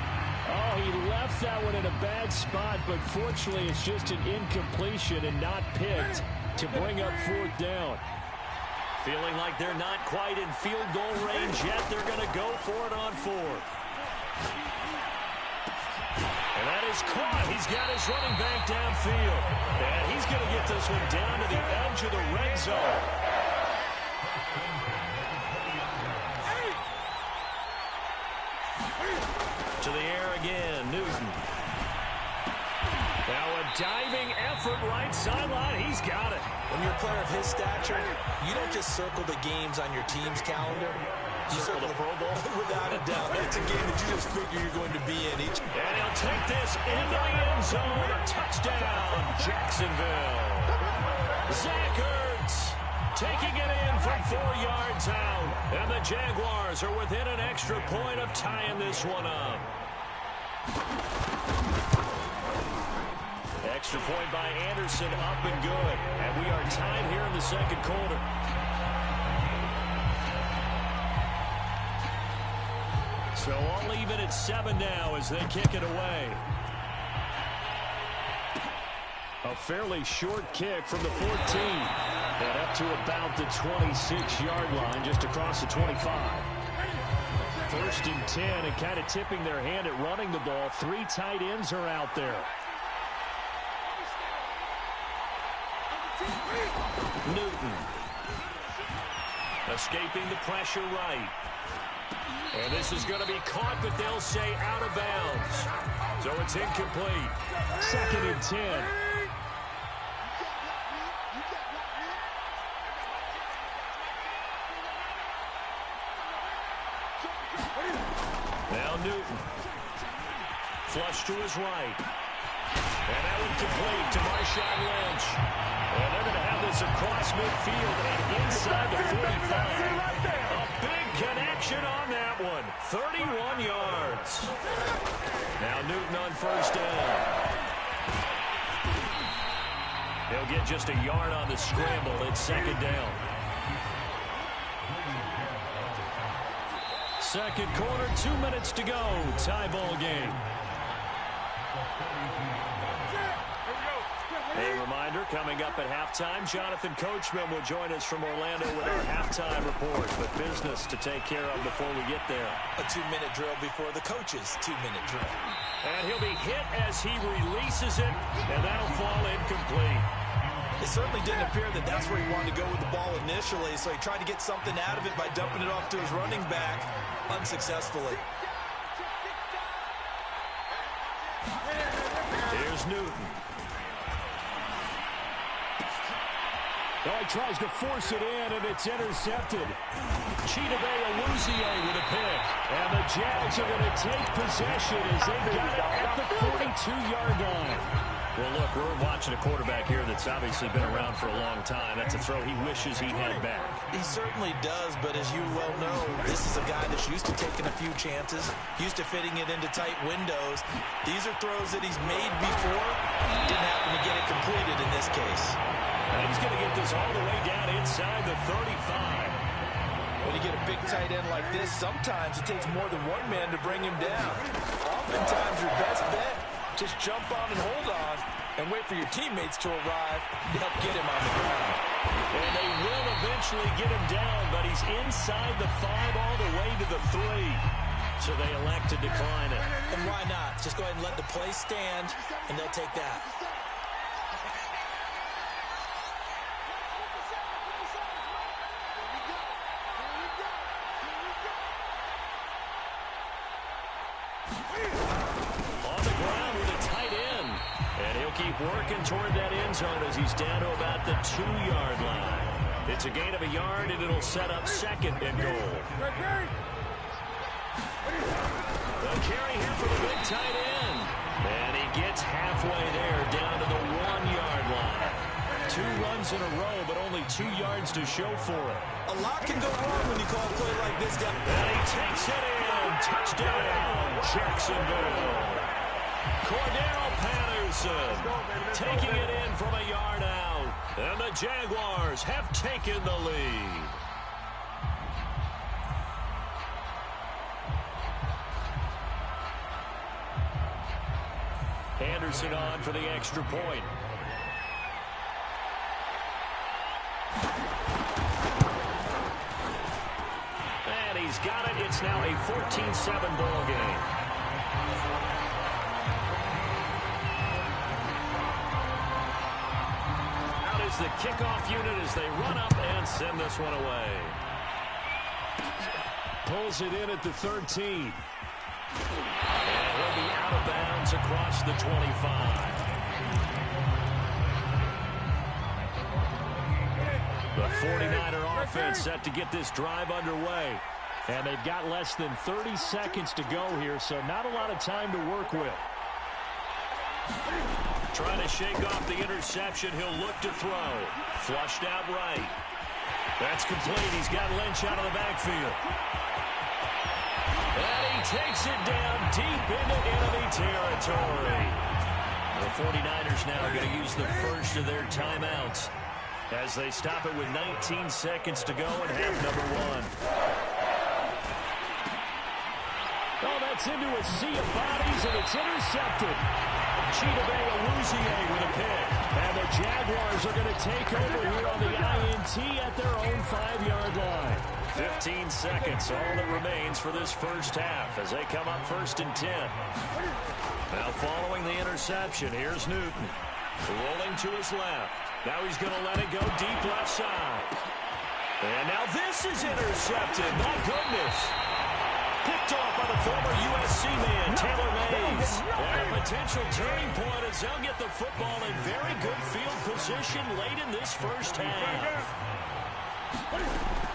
Oh, he left that one in a bad spot, but fortunately it's just an incompletion and not picked to bring up 4th down. Feeling like they're not quite in field goal range yet. They're going to go for it on 4th. And that is caught. He's got his running back downfield. And he's going to get this one down to the edge of the red zone. To the air again, Newton. Now a diving effort right sideline. He's got it. When you're a player of his stature, you don't just circle the games on your team's calendar. You circle the Pro Bowl. Without a doubt. It's a game that you just figure you're going to be in each. And he'll take this into the end zone. A touchdown, Jacksonville. Zach Ertz taking it in from 4 yards out. And the Jaguars are within an extra point of tying this one up. Extra point by Anderson, up and good. And we are tied here in the second quarter. So all even at 7 now as they kick it away. A fairly short kick from the 14. And up to about the 26-yard line, just across the 25. 1st and 10, and kind of tipping their hand at running the ball. 3 tight ends are out there. Newton. Escaping the pressure right. And this is going to be caught, but they'll say out of bounds. So it's incomplete. 2nd and 10. Now Newton. Flush to his right. And that one complete to Marshawn Lynch. And they're going to have this across midfield and inside the 45. A big connection on that one. 31 yards. Now Newton on 1st down. He'll get just a yard on the scramble. It's 2nd down. Second quarter, 2 minutes to go. Tie ball game. A reminder, coming up at halftime, Jonathan Coachman will join us from Orlando with our halftime report. But business to take care of before we get there. A 2-minute drill before the coach's 2-minute drill. And he'll be hit as he releases it, and that'll fall incomplete. It certainly didn't appear that that's where he wanted to go with the ball initially, so he tried to get something out of it by dumping it off to his running back unsuccessfully. Here's Newton. Oh, he tries to force it in, and it's intercepted. Chidobe Awuzie with a pick. And the Jags are going to take possession as they got it at the 42-yard line. Well, look, we're watching a quarterback here that's obviously been around for a long time. That's a throw he wishes he had back. He certainly does, but as you well know, this is a guy that's used to taking a few chances, used to fitting it into tight windows. These are throws that he's made before. Didn't happen to get it completed in this case. And he's going to get this all the way down inside the 35. When you get a big tight end like this, sometimes it takes more than one man to bring him down. Oftentimes your best bet, just jump on and hold on and wait for your teammates to arrive to help get him on the ground. And they will eventually get him down, but he's inside the 5 all the way to the 3. So they elect to decline it. And why not? Just go ahead and let the play stand, and they'll take that. On the ground with a tight end. And he'll keep working toward that end zone as he's down to about the 2-yard line. It's a gain of a yard, and it'll set up 2nd and goal. The carry here for the big tight end. And he gets halfway there, down to the 1-yard line. 2 runs in a row, but only 2 yards to show for it. A lot can go wrong when you call a play like this, guy. And he takes it in. Touchdown, Jacksonville. Cordell Patterson taking it in from a yard out. And the Jaguars have taken the lead. Anderson on for the extra point. And he's got it. It's now a 14-7 ball game. Out is the kickoff unit as they run up and send this one away. Pulls it in at the 13. And he'll be out of bounds across the 25. The 49er offense set to get this drive underway. And they've got less than 30 seconds to go here, so not a lot of time to work with. Trying to shake off the interception. He'll look to throw. Flushed out right. That's complete. He's got Lynch out of the backfield. And he takes it down deep into enemy territory. The 49ers now going to use the first of their timeouts as they stop it with 19 seconds to go in half number 1. Oh, that's into a sea of bodies, and it's intercepted. Chidobe Awuzie with a pick. And the Jaguars are going to take over here on the INT at their own 5-yard line. 15 seconds, all that remains for this first half as they come up 1st and 10. Now following the interception, here's Newton. Rolling to his left. Now he's going to let it go deep left side. And now this is intercepted. My goodness. Picked off by the former USC man, Taylor Mays. And a potential turning point as they'll get the football in very good field position late in this first half.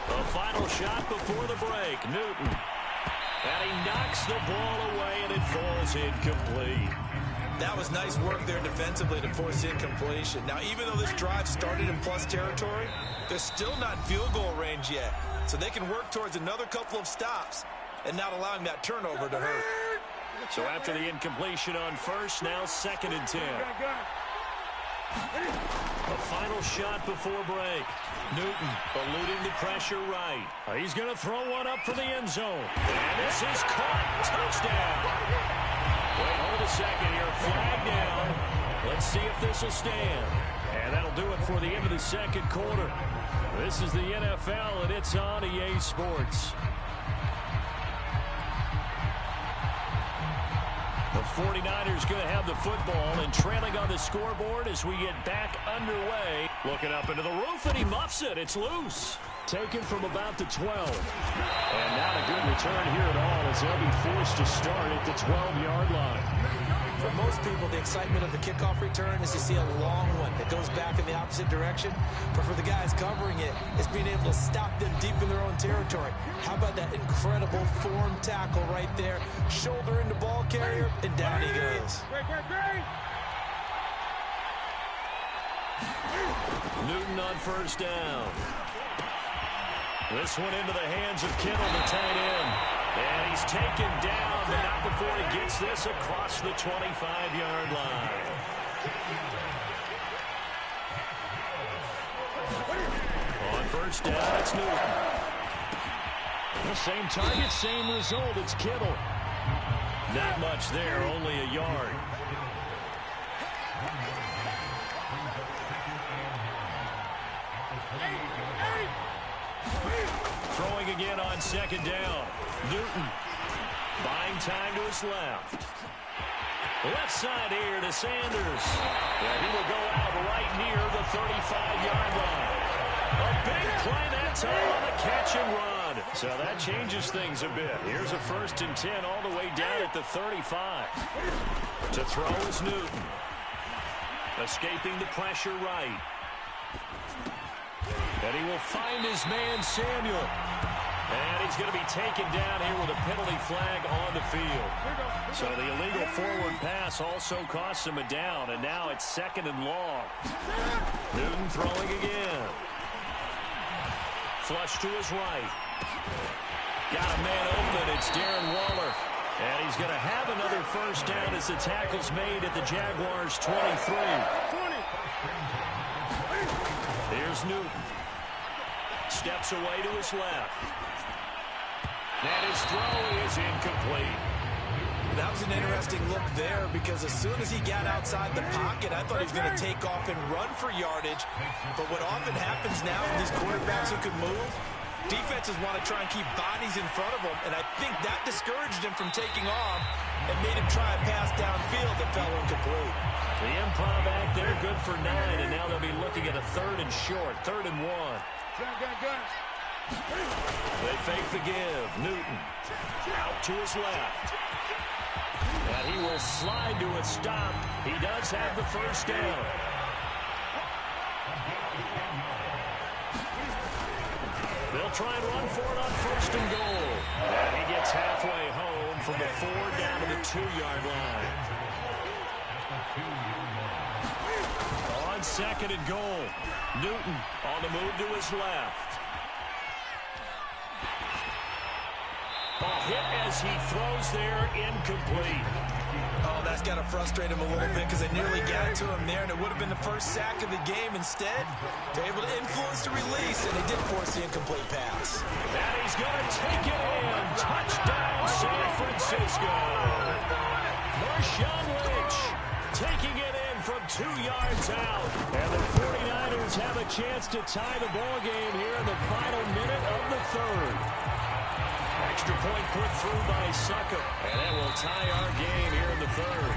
The final shot before the break, Newton. And he knocks the ball away, and it falls incomplete. That was nice work there defensively to force incompletion. Now, even though this drive started in plus territory, they're still not in field goal range yet. So they can work towards another couple of stops and not allowing that turnover to hurt. So after the incompletion on first, now 2nd and 10. A final shot before break. Newton eluding the pressure right. He's going to throw one up for the end zone. And this is caught. Touchdown. Wait, hold a second here. Flag down. Let's see if this will stand. And that'll do it for the end of the second quarter. This is the NFL, and it's on EA Sports. The 49ers going to have the football and trailing on the scoreboard as we get back underway. Looking up into the roof, and he muffs it. It's loose. Taken from about the 12. And not a good return here at all as they'll be forced to start at the 12-yard line. For most people, the excitement of the kickoff return is to see a long one that goes back in the opposite direction. But for the guys covering it, it's being able to stop them deep in their own territory. How about that incredible form tackle right there? Shoulder into ball carrier, and down he goes. Newton on first down. This one into the hands of Kittle, the tight end. And he's taken down, but not before he gets this across the 25-yard line. On first down, it's Newton. The same target, same result. It's Kittle. Not much there, only a yard. Throwing again on second down. Newton buying time to his left. Left side here to Sanders. And he will go out right near the 35-yard line. A big play that time on the catch and run. So that changes things a bit. Here's a 1st and 10 all the way down at the 35. To throw is Newton. Escaping the pressure right. And he will find his man Samuel. And he's going to be taken down here with a penalty flag on the field. So the illegal forward pass also costs him a down, and now it's 2nd and long. Newton throwing again. Flush to his right. Got a man open. It's Darren Waller. And he's going to have another first down as the tackle's made at the Jaguars' 23. Here's Newton. Steps away to his left. And his throw is incomplete. That was an interesting look there because as soon as he got outside the pocket, I thought he was going to take off and run for yardage. But what often happens now with these quarterbacks who can move, defenses want to try and keep bodies in front of them, and I think that discouraged him from taking off and made him try a pass downfield that fell incomplete. The improv act there, good for 9, and now they'll be looking at a 3rd and short, 3rd and 1. They fake the give. Newton out to his left. And he will slide to a stop. He does have the first down. They'll try and run for it on 1st and goal. And he gets halfway home from the 4 down to the 2-yard line. On 2nd and goal, Newton on the move to his left. Ball hit as he throws there, incomplete. Oh, that's got to frustrate him a little bit because they nearly got it to him there, and it would have been the first sack of the game. Instead, they're able to influence the release, and they did force the incomplete pass. And he's going to take it in. Touchdown, San Francisco. Marshawn Lynch taking it in from 2 yards out. And the 49ers have a chance to tie the ball game here in the final minute of the 3rd. Extra point put through by Succop. And that will tie our game here in the 3rd.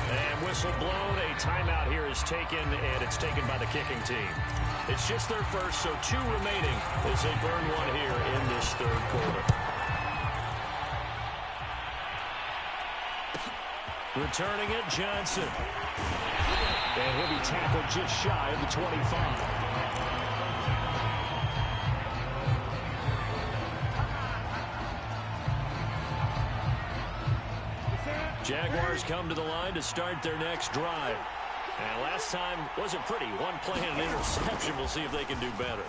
And whistle blown. A timeout here is taken, and it's taken by the kicking team. It's just their first, so 2 remaining as they burn 1 here in this 3rd quarter. Returning it, Johnson. And he'll be tackled just shy of the 25. Jaguars come to the line to start their next drive. And last time wasn't pretty. 1 play and an interception. We'll see if they can do better.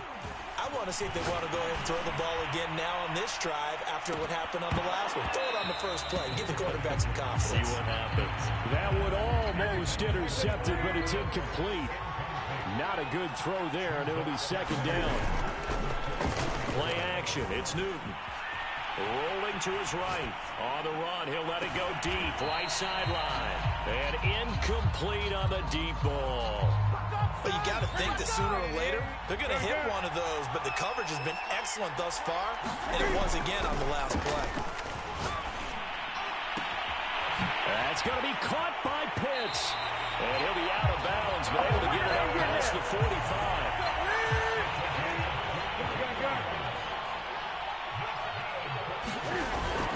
I want to see if they want to go ahead and throw the ball again now on this drive after what happened on the last one. Throw it on the first play. Give the quarterback some confidence. See what happens. That would almost intercept it, but it's incomplete. Not a good throw there, and it'll be 2nd down. Play action. It's Newton. Rolling to his right. On the run, he'll let it go deep. Right sideline. And incomplete on the deep ball. But you got to think that sooner or later, they're going to hit one of those. But the coverage has been excellent thus far. And it was again on the last play. That's going to be caught by Pitts. And he'll be out of bounds, but able to get it up past the 45.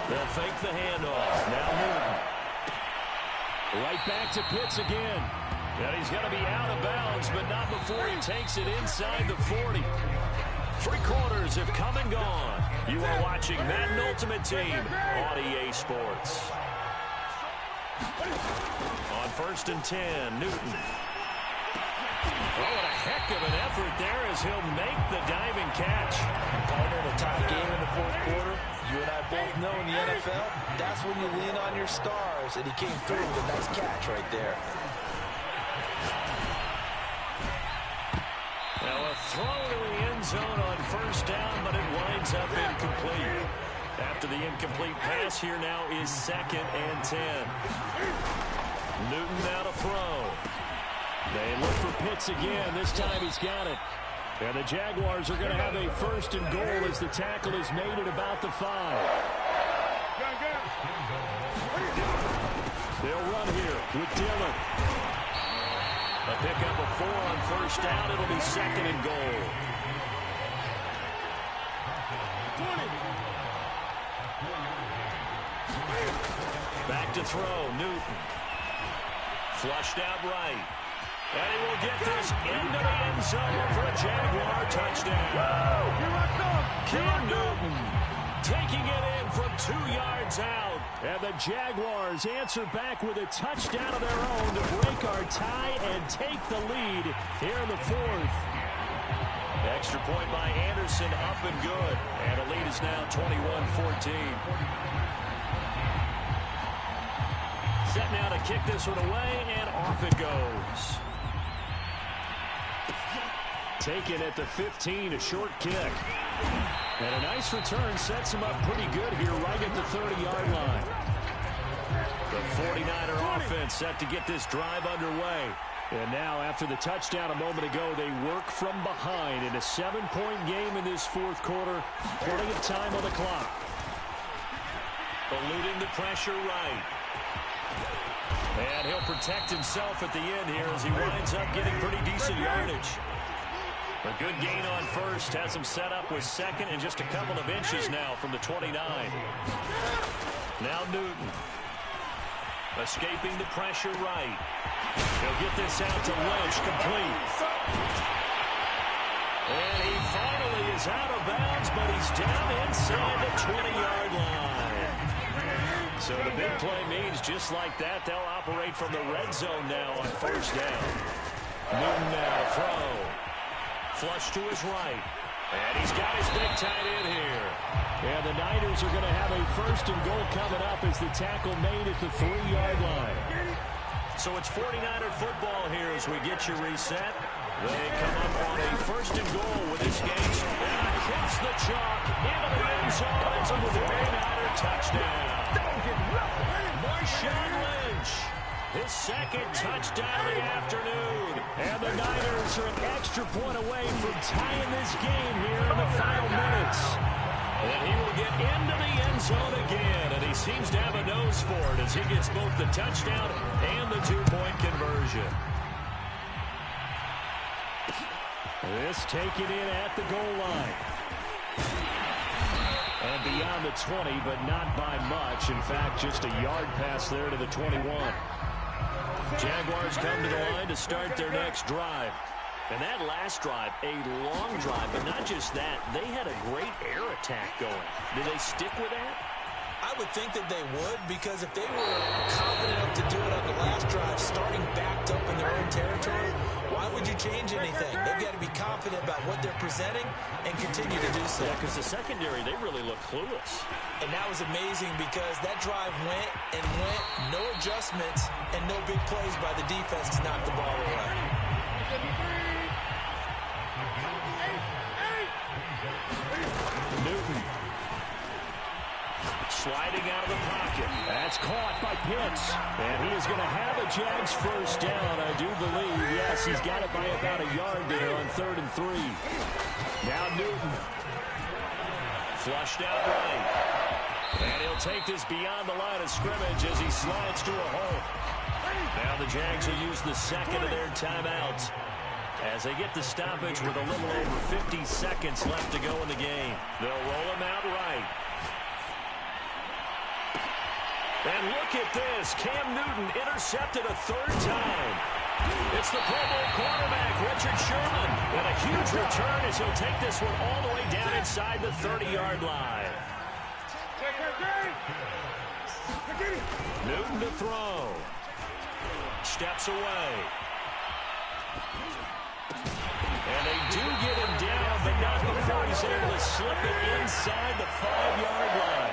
They'll fake the handoff. Now Newton. Right back to Pitts again. And he's going to be out of bounds, but not before he takes it inside the 40. 3 quarters have come and gone. You are watching Madden Ultimate Team on EA Sports. On 1st and 10, Newton. Oh, what a heck of an effort there as he'll make the diving catch. Partner in a tie game in the 4th quarter. You and I both know in the NFL, that's when you lean on your stars, and he came through with a nice catch right there. Now a throw to the end zone on 1st down, but it winds up incomplete. After the incomplete pass, here now is 2nd and 10. Newton now to throw. They look for Pitts again. This time he's got it. And the Jaguars are going to have a 1st and goal as the tackle is made at about the 5. They'll run here with Dillon. A pickup of 4 on 1st down. It'll be 2nd and goal. Back to throw, Newton. Flushed out right. And he will get this into the end zone for a Jaguar touchdown. Cam Newton taking it in from 2 yards out. And the Jaguars answer back with a touchdown of their own to break our tie and take the lead here in the fourth. Extra point by Anderson, up and good. And the lead is now 21-14. Set now to kick this one away, and off it goes. Taken at the 15, a short kick. And a nice return sets him up pretty good here right at the 30-yard line. The 49er offense set to get this drive underway. And now, after the touchdown a moment ago, they work from behind in a 7-point game in this fourth quarter. Plenty of time on the clock. Eluding the pressure right. And he'll protect himself at the end here as he winds up getting pretty decent yardage. A good gain on first, has him set up with second and just a couple of inches now from the 29. Now Newton. Escaping the pressure right. He'll get this out to Lynch, complete. And he finally is out of bounds, but he's down inside the 20-yard line. So the big play means just like that, they'll operate from the red zone now on first down. Newton now to throw. Flush to his right. And he's got his big tight end here. And the Niners are going to have a first and goal coming up as the tackle made at the 3-yard line. So it's 49er football here as we get you reset. They come up on a first and goal with this game. And across the chalk into the end zone. It's a 49er touchdown. Marshawn Lynch, his second touchdown of the afternoon. And the Niners are an extra point away from tying this game here in the final minutes. And he will get into the end zone again. And he seems to have a nose for it as he gets both the touchdown and the 2-point conversion. This taken in at the goal line. And beyond the 20, but not by much. In fact, just a yard pass there to the 21. Jaguars come to the line to start their next drive. And that last drive, a long drive, but not just that. They had a great air attack going. Did they stick with that? I would think that they would, because if they were confident enough to do it on the last drive, starting backed up in their own territory, why would you change anything? They've got to be confident about what they're presenting and continue to do so. Yeah, because the secondary, they really look clueless. And that was amazing because that drive went and went, no adjustments, and no big plays by the defense to knock the ball away. Newton. Sliding out of the pocket. That's caught by Pitts. And he is going to have a Jags first down, I do believe. Yes, he's got it by about a yard there on 3rd and 3. Now Newton. Flushed out right. And he'll take this beyond the line of scrimmage as he slides to a hole. Now the Jags will use the second of their timeouts as they get the stoppage with a little over 50 seconds left to go in the game. They'll roll him out right. And look at this. Cam Newton intercepted a 3rd time. It's the Pro Bowl quarterback, Richard Sherman. And a huge return as he'll take this one all the way down inside the 30-yard line. Newton to throw. Steps away. And they do get him down, but not before he's able to slip it inside the 5-yard line.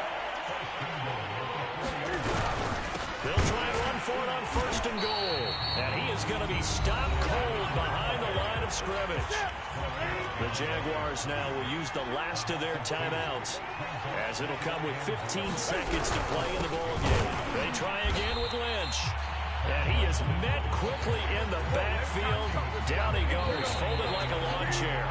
They'll try and run for it on 1st and goal. And he is going to be stopped cold behind the line of scrimmage. The Jaguars now will use the last of their timeouts as it'll come with 15 seconds to play in the ballgame. They try again with Lynch. And he is met quickly in the backfield. Down he goes, folded like a lawn chair.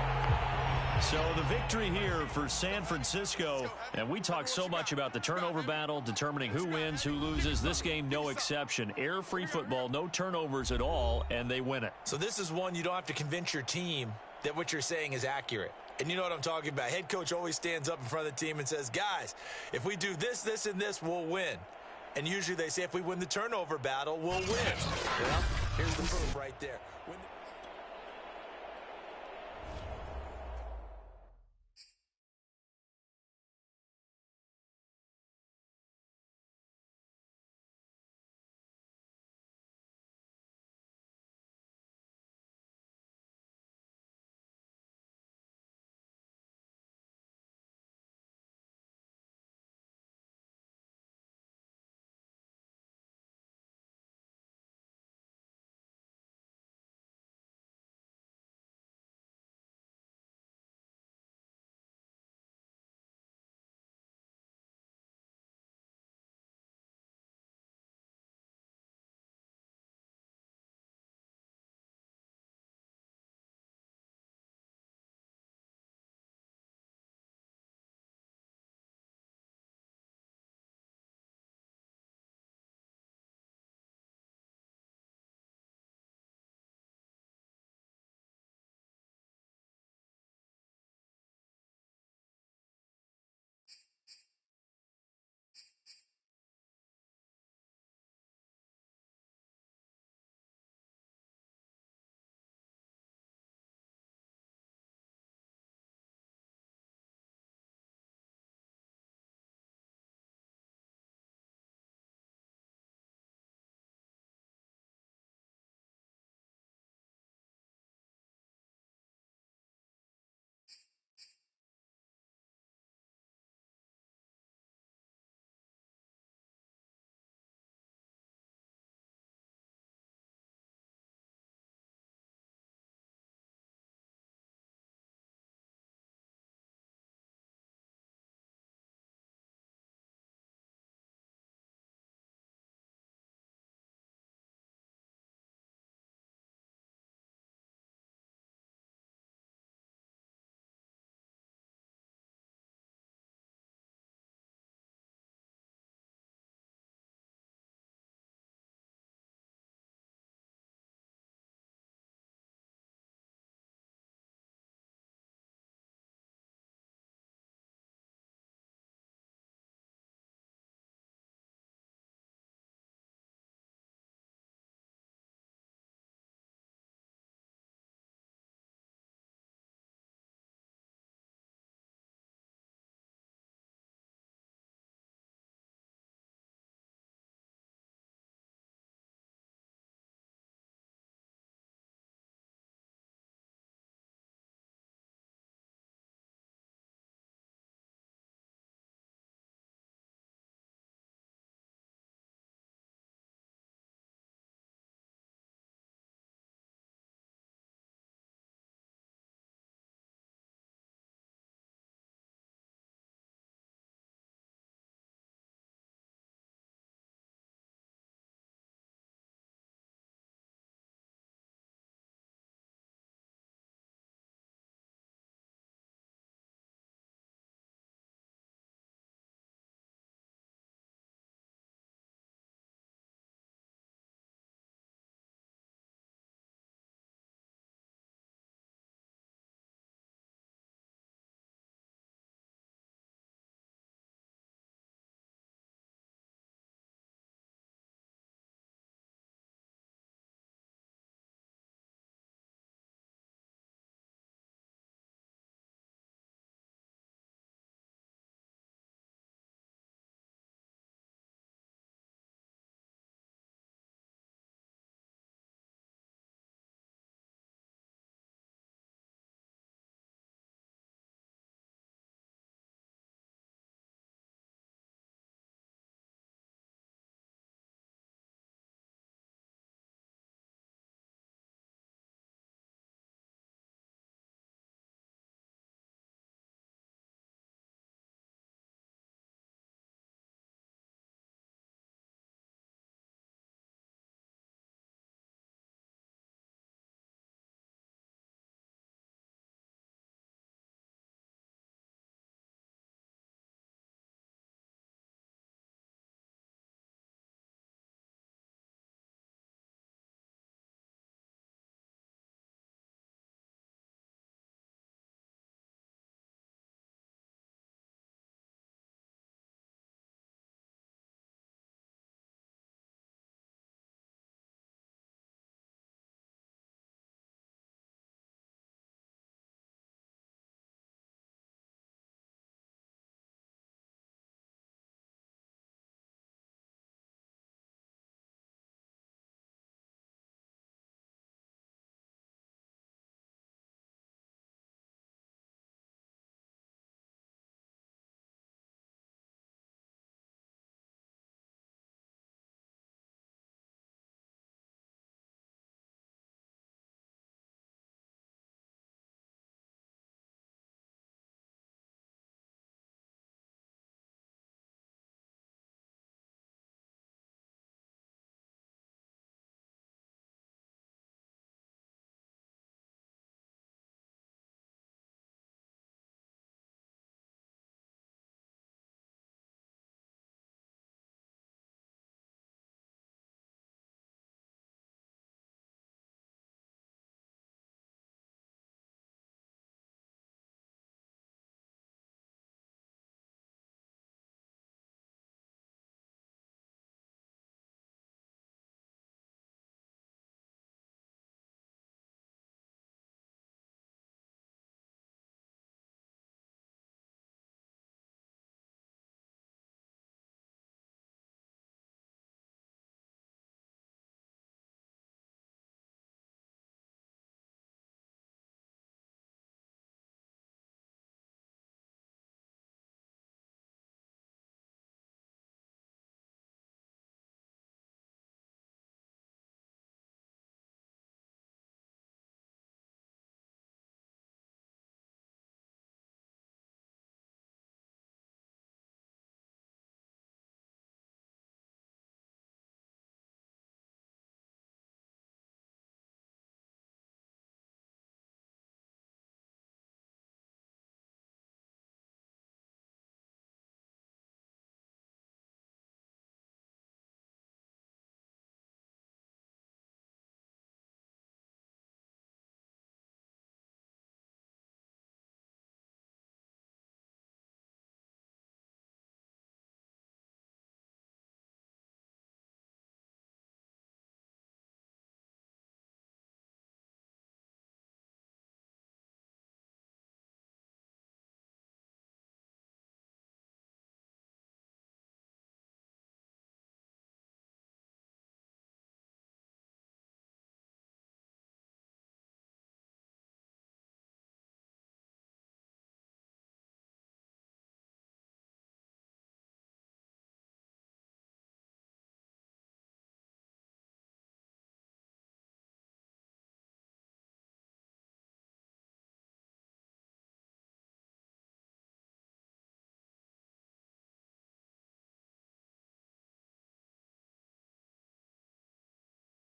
So the victory here for San Francisco, and we talk so much about the turnover battle, determining who wins, who loses. This game, no exception. Error-free football, no turnovers at all, and they win it. So this is one you don't have to convince your team that what you're saying is accurate. And you know what I'm talking about. Head coach always stands up in front of the team and says, guys, if we do this, this, and this, we'll win. And usually they say if we win the turnover battle, we'll win. Well, Here's the proof right there.